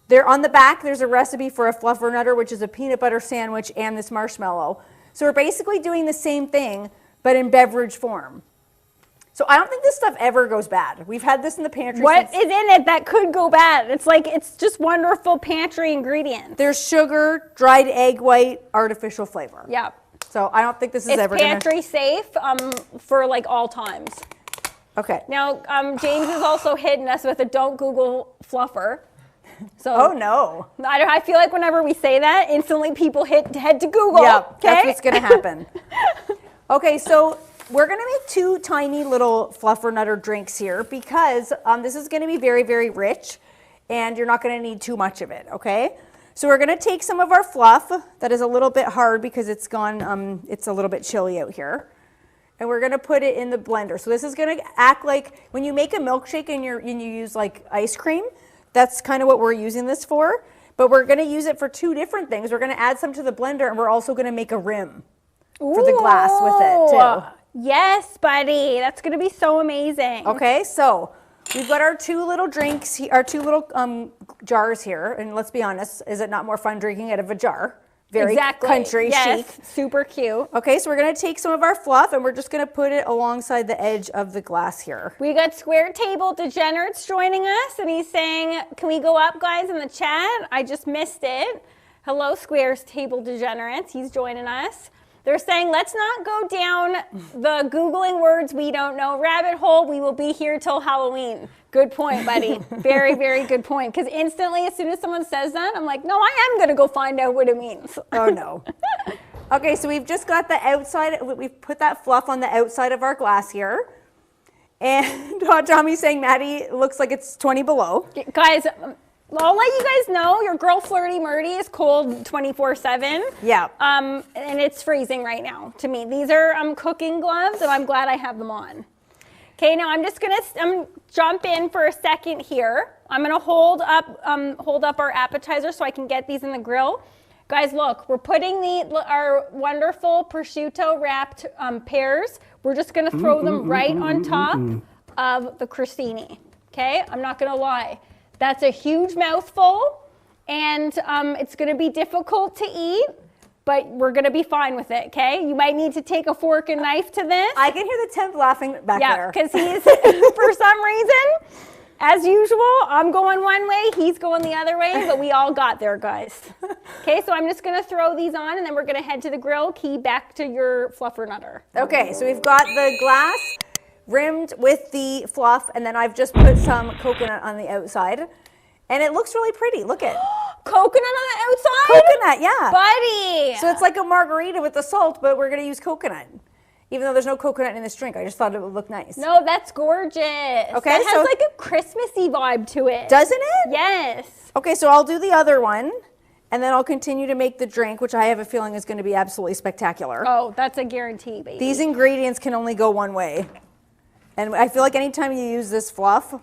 There on the back, there's a recipe for a fluffer nutter, which is a peanut butter sandwich and this marshmallow. So we're basically doing the same thing, but in beverage form. So I don't think this stuff ever goes bad. We've had this in the pantry. What is in it that could go bad? It's just wonderful pantry ingredients. There's sugar, dried egg white, artificial flavor. Yeah. So I don't think this is It's ever going to... pantry safe for like all times. Okay. Now, James has also hidden us with a don't Google fluffer. So Oh, no. I feel like whenever we say that, instantly people head to Google. Yeah, okay? that's what's going to happen. Okay, so we're going to make 2 tiny little fluffer nutter drinks here because this is going to be very, very rich and you're not going to need too much of it, okay? So we're going to take some of our fluff that is a little bit hard because it's it's a little bit chilly out here. And we're going to put it in the blender. So this is going to act like when you make a milkshake and you use like ice cream, that's kind of what we're using this for. But we're going to use it for 2 different things. We're going to add some to the blender and we're also going to make a rim for the glass with it too. Yes, buddy. That's going to be so amazing. Okay, so we've got our 2 little drinks, our 2 little jars here. And let's be honest, is it not more fun drinking out of a jar? Very country chic. Super cute. Okay, so we're going to take some of our fluff and we're just going to put it alongside the edge of the glass here. We got Square Table Degenerates joining us, and he's saying, can we go up, guys, in the chat? I just missed it. Hello, Square's Table Degenerates. He's joining us. They're saying, let's not go down the Googling words we don't know rabbit hole. We will be here till Halloween. Good point, buddy. Very, very good point. Because instantly, as soon as someone says that, I'm like, no, I am going to go find out what it means. Oh, no. Okay, so we've just got the outside. We've put that fluff on the outside of our glass here. And Hot Tommy's saying, Maddie, it looks like it's 20 below. Guys, I'll let you guys know your girl Flirty Murdy is cold 24/7. Yeah. And it's freezing right now to me. These are cooking gloves, and I'm glad I have them on. Okay, now I'm just gonna jump in for a second here. I'm gonna hold up our appetizer so I can get these in the grill. Guys, look, we're putting our wonderful prosciutto wrapped pears. We're just gonna throw them right on top of the crostini. Okay, I'm not gonna lie. That's a huge mouthful, and it's gonna be difficult to eat, but we're gonna be fine with it, okay? You might need to take a fork and knife to this. I can hear the temp laughing back there. Yeah, because he's, for some reason, as usual, I'm going one way, he's going the other way, but we all got there, guys. Okay, so I'm just gonna throw these on, and then we're gonna head to the grill. Key, back to your fluffer nutter. Okay, so we've got the glass rimmed with the fluff, and then I've just put some coconut on the outside. And it looks really pretty. Look at Coconut on the outside? coconut, yeah. Buddy! So it's like a margarita with the salt, but we're gonna use coconut. Even though there's no coconut in this drink, I just thought it would look nice. No, that's gorgeous. Okay, that has so like a Christmassy vibe to it. doesn't it? Yes. Okay, so I'll do the other one, and then I'll continue to make the drink, which I have a feeling is gonna be absolutely spectacular. Oh, that's a guarantee, baby. These ingredients can only go one way. And I feel like anytime you use this fluff,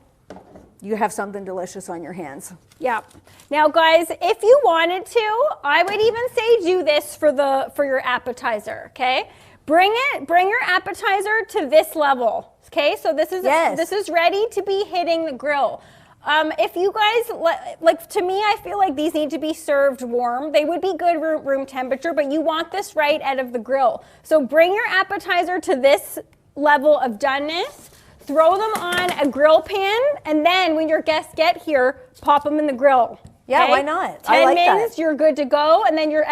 you have something delicious on your hands. Yeah. Now, guys, if you wanted to, I would even say do this for your appetizer, okay? Bring your appetizer to this level, okay? So this is ready to be hitting the grill. If you guys, like to me, I feel like these need to be served warm. They would be good room temperature, but you want this right out of the grill. So bring your appetizer to this level of doneness, throw them on a grill pan, and then when your guests get here, pop them in the grill. Yeah, okay? why not? 10 I like minutes, that. you're good to go, and then you're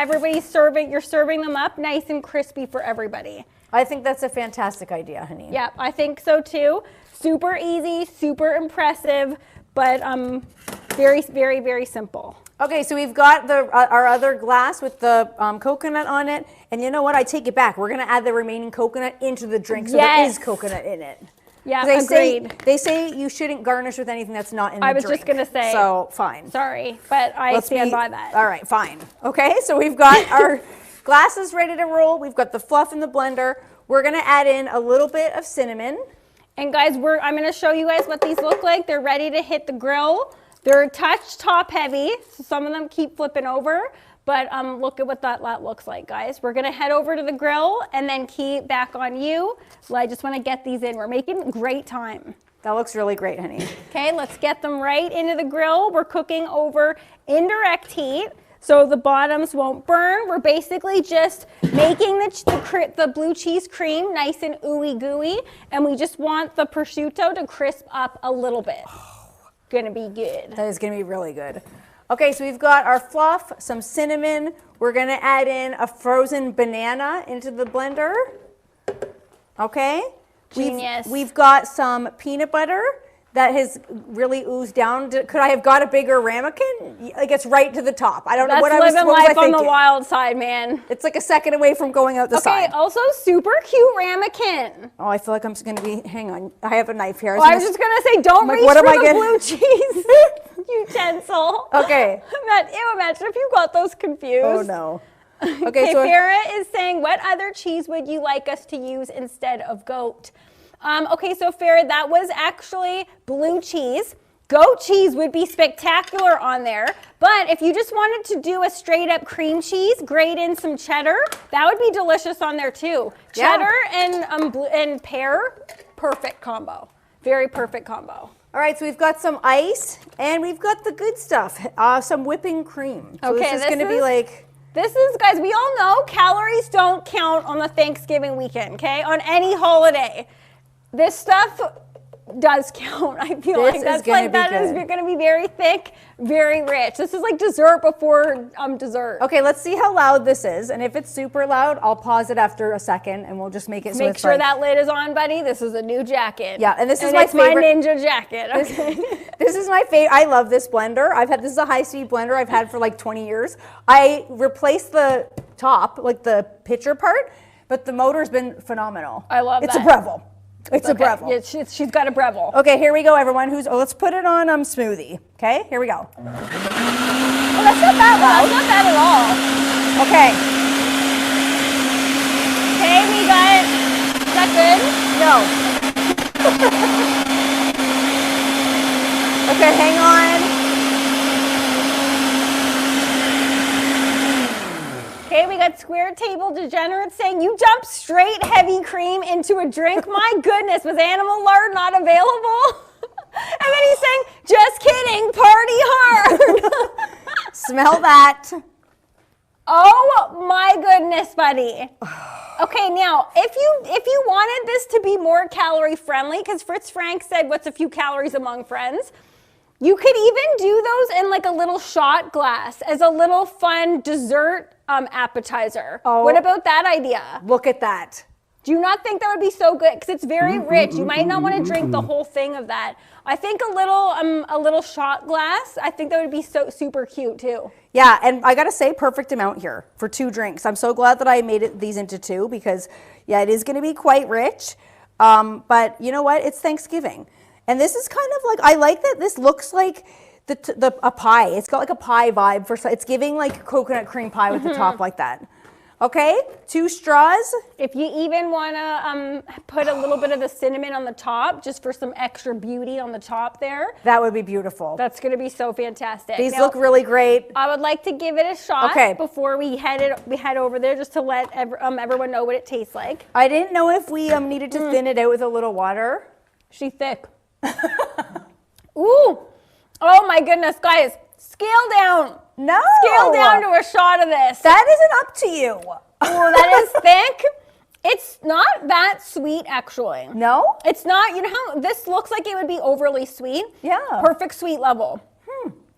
serving them up nice and crispy for everybody. I think that's a fantastic idea, honey. Yeah, I think so too. Super easy, super impressive, but very, very, very simple. Okay, so we've got our other glass with the coconut on it, and you know what? I take it back. We're gonna add the remaining coconut into the drink, so there is coconut in it. Yeah, agreed. agreed. They say you shouldn't garnish with anything that's not in the drink. I was just gonna say. So fine. Sorry, but I stand by that. All right, fine. Okay, so we've got our glasses ready to roll. We've got the fluff in the blender. We're gonna add in a little bit of cinnamon. And guys, I'm gonna show you guys what these look like. They're ready to hit the grill. They're a touch top heavy, so some of them keep flipping over. But look at what that looks like, guys. We're gonna head over to the grill and then keep back on you. Well, I just wanna get these in. We're making great time. That looks really great, honey. Okay, let's get them right into the grill. We're cooking over indirect heat, so the bottoms won't burn. We're basically just making the blue cheese cream nice and ooey gooey, and we just want the prosciutto to crisp up a little bit. Gonna be good. That is gonna be really good. Okay, so we've got our fluff, some cinnamon. We're gonna add in a frozen banana into the blender. Okay? Genius. We've got some peanut butter that has really oozed down. Could I have got a bigger ramekin? Like it's right to the top. I don't know what I was thinking. That's living life on the wild side, man. It's like a second away from going out the side. Okay, also super cute ramekin. Oh, I feel like I'm just gonna be, hang on, I have a knife here. I was just gonna say, don't reach for the blue cheese utensil. Okay. Imagine if you got those confused. Oh no. Okay, so Farrah is saying, what other cheese would you like us to use instead of goat? Okay, so Farrah, that was actually blue cheese. Goat cheese would be spectacular on there, but if you just wanted to do a straight up cream cheese, grate in some cheddar, that would be delicious on there too. Cheddar and pear, perfect combo. Very perfect combo. All right, so we've got some ice and we've got the good stuff, some whipping cream. So Okay, this is gonna be like, this is, guys, we all know calories don't count on the Thanksgiving weekend, okay? On any holiday. This stuff does count. I feel like that's like that is going to be very thick, very rich. This is like dessert before dessert. Okay, let's see how loud this is, and if it's super loud, I'll pause it after a second, and we'll just make it so Make it's sure like, that lid is on, buddy. This is a new jacket. Yeah, and this is my favorite. my ninja jacket. Okay. This is my favorite. I love this blender. This is a high-speed blender I've had for like 20 years. I replaced the top, like the pitcher part, but the motor's been phenomenal. I love It's that. a Breville. It's a Breville. Yeah, she's got a Breville. Okay, here we go, everyone. Let's put it on smoothie. Okay, here we go. Oh, that's not that loud. That's not bad at all. Okay. Okay, we got. Is that good? No. Okay, hang on. Okay, we got Square Table Degenerate saying, you jumped straight heavy cream into a drink. My goodness, was animal lard not available? And then he's saying, just kidding, party hard. Smell that. Oh my goodness, buddy. Okay, now, if you wanted this to be more calorie friendly, because Fritz Frank said, what's a few calories among friends? You could even do those in like a little shot glass as a little fun dessert appetizer. Oh. What about that idea? Look at that. Do you not think that would be so good? Because it's very rich. You might not want to drink the whole thing of that. I think a little shot glass, I think that would be so super cute too. Yeah, and I gotta say, perfect amount here for 2 drinks. I'm so glad that I made these into 2 because, yeah, it is gonna be quite rich. But you know what? It's Thanksgiving. And this is kind of like, I like that this looks like a pie. It's got like a pie vibe. It's giving like coconut cream pie with the top like that. Okay, 2 straws. If you even want to put a little bit of the cinnamon on the top, just for some extra beauty on the top there. That would be beautiful. That's going to be so fantastic. These Now, look really great. I would like to give it a shot before we head over there, just to let everyone know what it tastes like. I didn't know if we needed to thin it out with a little water. She's thick. Ooh. Oh my goodness, guys. Scale down. No. Scale down to a shot of this. That isn't up to you. Oh, that is thick. It's not that sweet, actually. No? It's not. You know how this looks like it would be overly sweet? Yeah. Perfect sweet level.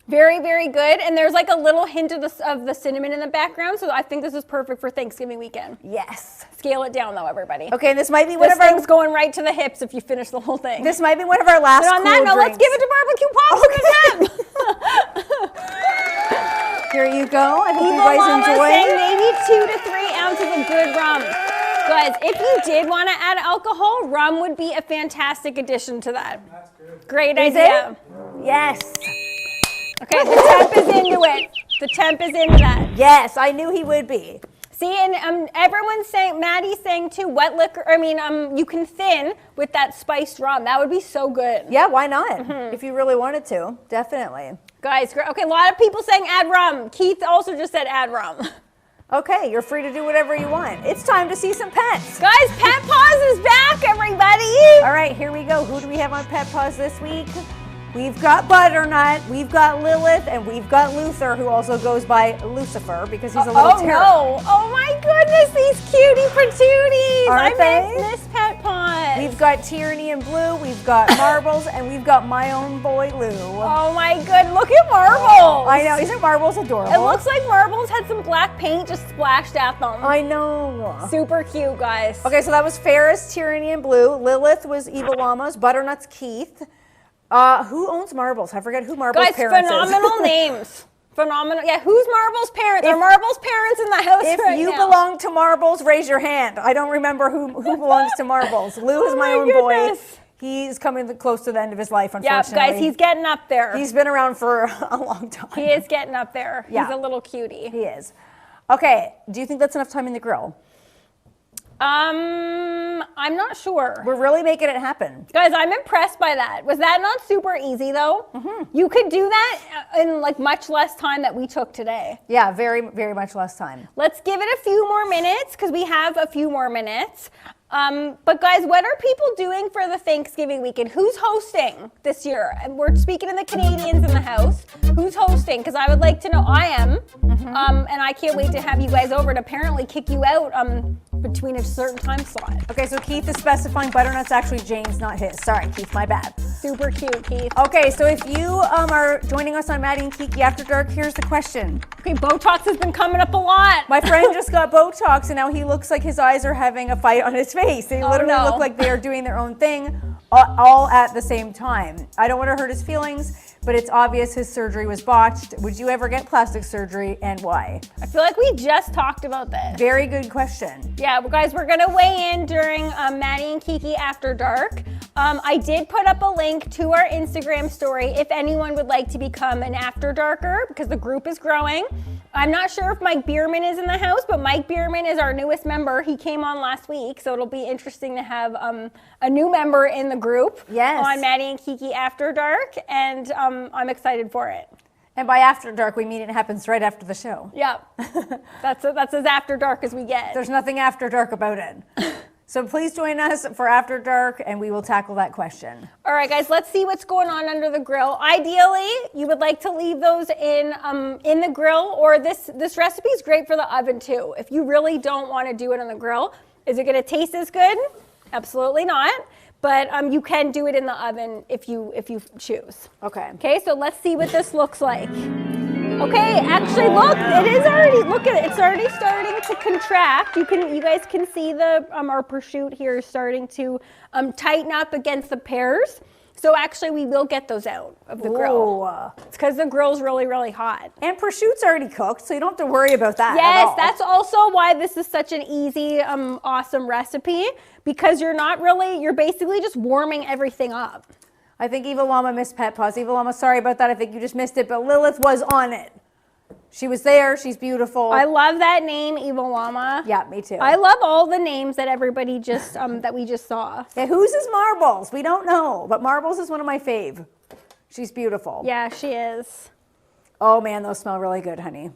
Very, very good. And there's like a little hint of the cinnamon in the background, so I think this is perfect for Thanksgiving weekend. Yes. Scale it down, though, everybody. Okay, this might be one This of our thing's going right to the hips if you finish the whole thing. This might be one of our last But on that note, let's give it to barbecue pops in the temp. Here you go. I hope you Evil guys Mama saying enjoy. maybe 2 to 3 ounces of good rum. Guys, if you did want to add alcohol, rum would be a fantastic addition to that. That's good. Great Is idea. it? Yes. Okay, the temp is into it. The temp is into that. Yes, I knew he would be. See, and everyone's saying, Maddie's saying too, wet liquor, you can thin with that spiced rum. That would be so good. Yeah, why not? If you really wanted to, definitely. Guys, okay, a lot of people saying add rum. Keith also just said add rum. Okay, you're free to do whatever you want. It's time to see some pets. Guys, Pet Paws is back, everybody. All right, here we go. Who do we have on Pet Paws this week? We've got Butternut, we've got Lilith, and we've got Luther, who also goes by Lucifer because he's a little terror. No. Oh my goodness, these cutie patooties. Aren't they? I miss Pet Paws. We've got Tyranny and Blue, we've got Marbles, and we've got my own boy Lou. Oh my good, look at Marbles. I know, isn't Marbles adorable? It looks like Marbles had some black paint just splashed at them. I know. Super cute, guys. Okay, so that was Ferris, Tyranny and Blue. Lilith was Evil Llamas. Butternut's Keith. Who owns Marbles? I forget who Marbles' Guys, parents phenomenal is. names. Phenomenal. Yeah, who's Marbles' parents? Are Marbles' parents in the house If right you now? belong to Marbles, raise your hand. I don't remember who belongs to Marbles. Lou is my own goodness. boy. He's coming close to the end of his life, Yeah, unfortunately. guys, he's getting up there. He's been around for a long time. He is getting up there. Yeah. He's a little cutie. He is. Okay, do you think that's enough time in the grill? I'm not sure. We're really making it happen. Guys, I'm impressed by that. Was that not super easy though? You could do that in like much less time that we took today. Yeah, very, very much less time. Let's give it a few more minutes because we have a few more minutes. But guys, what are people doing for the Thanksgiving weekend? Who's hosting this year? And we're speaking to the Canadians in the house. Who's hosting? Because I would like to know. I am. And I can't wait to have you guys over and apparently kick you out between a certain time slot. Okay, so Keith is specifying Butternut's actually Jane's, not his. Sorry, Keith, my bad. Super cute, Keith. Okay, so if you are joining us on Maddie and Kiki After Dark, here's the question. Okay, Botox has been coming up a lot. My friend just got Botox and now he looks like his eyes are having a fight on his face. They literally no. look like they are doing their own thing all at the same time. I don't want to hurt his feelings, but it's obvious his surgery was botched. Would you ever get plastic surgery and why? I feel like we just talked about this. Very good question. Yeah, well, guys, we're gonna weigh in during Maddie and Kiki After Dark. I did put up a link to our Instagram story if anyone would like to become an After Darker because the group is growing. I'm not sure if Mike Bierman is in the house, but Mike Bierman is our newest member. He came on last week, so it'll be interesting to have a new member in the group on Maddie and Kiki After Dark, and I'm excited for it. And by After Dark, we mean it happens right after the show. Yeah, that's as After Dark as we get. There's nothing after dark about it. So please join us for After Dark and we will tackle that question. All right, guys, let's see what's going on under the grill. Ideally, you would like to leave those in the grill, or this recipe is great for the oven too. If you really don't want to do it on the grill, is it going to taste as good? Absolutely not. But you can do it in the oven if you choose. Okay. Okay, so let's see what this looks like. Okay, actually, look, it is already. Look at it; it's already starting to contract. You guys can see the our prosciutto here is starting to tighten up against the pears. So actually, we will get those out of the grill. It's because the grill's really, really hot. And prosciutto's already cooked, so you don't have to worry about that. Yes, that's also why this is such an easy, awesome recipe, because you're basically just warming everything up. I think Eva Llama missed Pet Pause. Eva Llama, sorry about that. I think you just missed it, but Lilith was on it. She was there. She's beautiful. I love that name, Eva Llama. Yeah, me too. I love all the names that everybody just that we just saw. Yeah, whose is Marbles? We don't know, but Marbles is one of my fave. She's beautiful. Yeah, she is. Oh man, those smell really good, honey.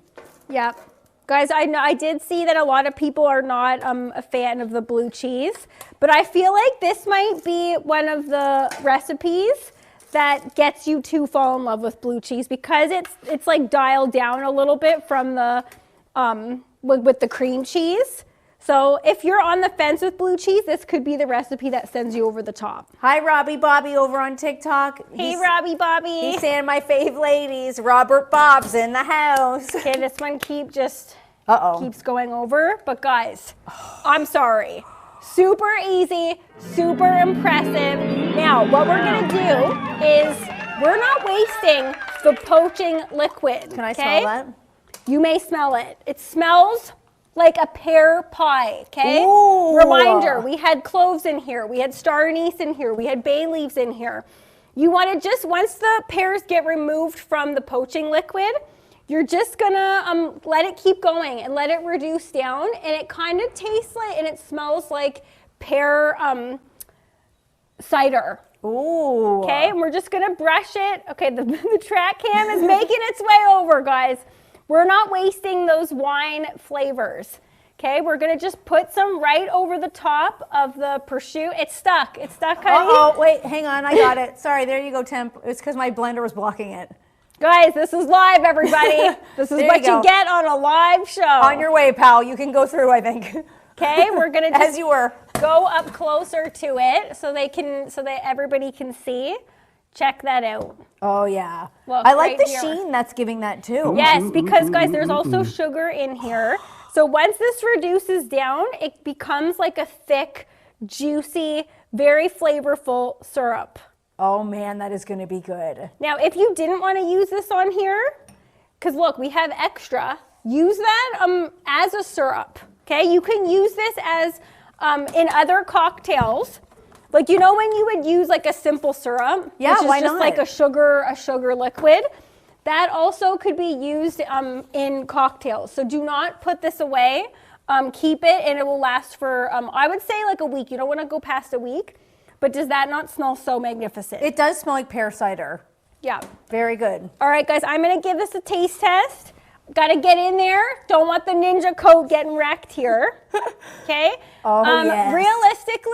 Yep. Guys, I did see that a lot of people are not a fan of the blue cheese, but I feel like this might be one of the recipes that gets you to fall in love with blue cheese because it's like dialed down a little bit from the with the cream cheese. So if you're on the fence with blue cheese, this could be the recipe that sends you over the top. Hi, Robbie Bobby over on TikTok. Hey, Robbie Bobby. He's saying my fave ladies. Robert Bob's in the house. Okay, this one keeps going over. But guys, I'm sorry. Super easy, super impressive. Now, what we're gonna do is we're not wasting the poaching liquid. Can I smell that? You may smell it. It smells like a pear pie, okay? Ooh. Reminder, we had cloves in here, we had star anise in here, we had bay leaves in here. You wanna once the pears get removed from the poaching liquid, you're just gonna let it keep going and let it reduce down, and it kind of tastes like, and it smells like pear cider. Ooh. Okay, and we're just gonna brush it. Okay, the track cam is making its way over, guys. We're not wasting those wine flavors. Okay, we're gonna just put some right over the top of the prosciutto. It's stuck, honey. Oh, wait, hang on, I got it. Sorry, there you go, Temp. It's because my blender was blocking it. Guys, this is live, everybody. This is what you get on a live show. On your way, pal. You can go through, I think. Okay, we're gonna just as you were. Go up closer to it so that everybody can see. Check that out. Oh yeah. Look, I like right the here. sheen that's giving that too. Yes, because guys, there's also sugar in here. So once this reduces down, it becomes like a thick, juicy, very flavorful syrup. Oh man, that is gonna be good. Now, if you didn't want to use this on here, because look, we have extra, use that as a syrup. Okay, you can use this as in other cocktails. Like, you know when you would use like a simple syrup? Yeah, which is why just not? like a sugar liquid. That also could be used in cocktails. So do not put this away. Keep it and it will last for, I would say like a week. You don't want to go past a week. But does that not smell so magnificent? It does smell like pear cider. Yeah. Very good. All right, guys, I'm going to give this a taste test. Got to get in there. Don't want the ninja coat getting wrecked here. Okay? Oh, yes. Realistically,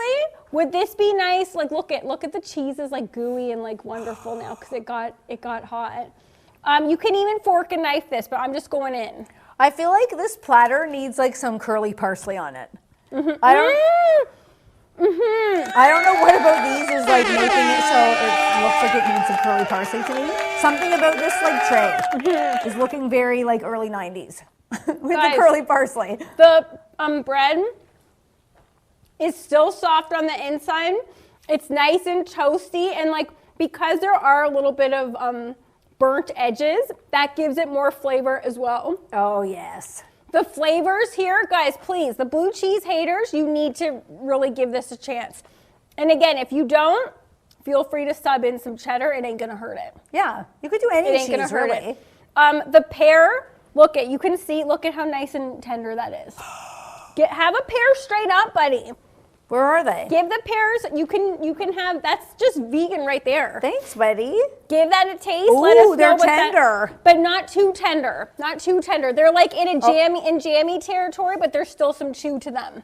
would this be nice? Like, look at the cheese is like gooey and like wonderful now because it got hot. You can even fork and knife this, but I'm just going in. I feel like this platter needs like some curly parsley on it. I don't. I don't know what about these is like making it so it looks like it needs some curly parsley to me. Something about this like tray is looking very like early 90s with Guys, the curly parsley. The bread is still soft on the inside. It's nice and toasty, and like because there are a little bit of burnt edges, that gives it more flavor as well. Oh yes. The flavors here, guys, please, the blue cheese haters, you need to really give this a chance. And again, if you don't, feel free to sub in some cheddar. It ain't gonna hurt it. Yeah, you could do any It ain't cheese, gonna hurt really. it. The pear, look at, you can see, look at how nice and tender that is. Have a pear straight up, buddy. Where are they? Give the pears, you can have, that's just vegan right there. Thanks, buddy. Give that a taste. Ooh, Let us know they're what tender. but not too tender. Not too tender. They're like in a jammy territory, but there's still some chew to them.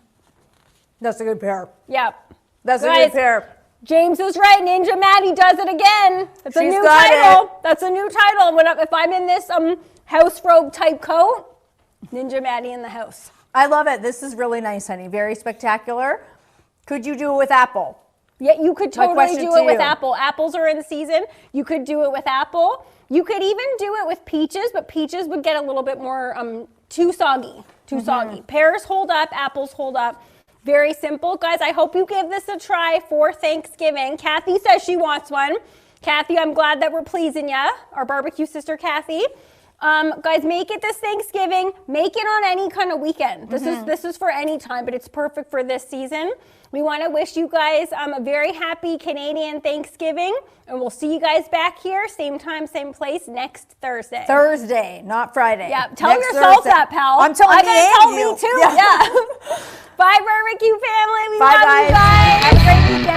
That's a good pair. Yep. That's a Guys, good pair. James was right. Ninja Maddie does it again. That's a She's new got title. it. That's a new title. If I'm in this house robe type coat, Ninja Maddie in the house. I love it. This is really nice, honey. Very spectacular. Could you do it with apple? Yeah, you could My totally question do to it with you. apple. Apples are in season. You could do it with apple. You could even do it with peaches, but peaches would get a little bit more too soggy. Soggy. Pears hold up, apples hold up. Very simple. Guys, I hope you give this a try for Thanksgiving. Kathy says she wants one. Kathy, I'm glad that we're pleasing ya. Our barbecue sister, Kathy. Guys, make it this Thanksgiving. Make it on any kind of weekend. This is for any time, but it's perfect for this season. We want to wish you guys a very happy Canadian Thanksgiving, and we'll see you guys back here, same time, same place, next Thursday. Thursday, not Friday. Yeah, tell Next yourself Thursday. that, pal. I'm telling I gotta you tell and you. me too. Yeah. Yeah. Bye, barbecue family. We Bye, love you guys. guys. Have a great weekend.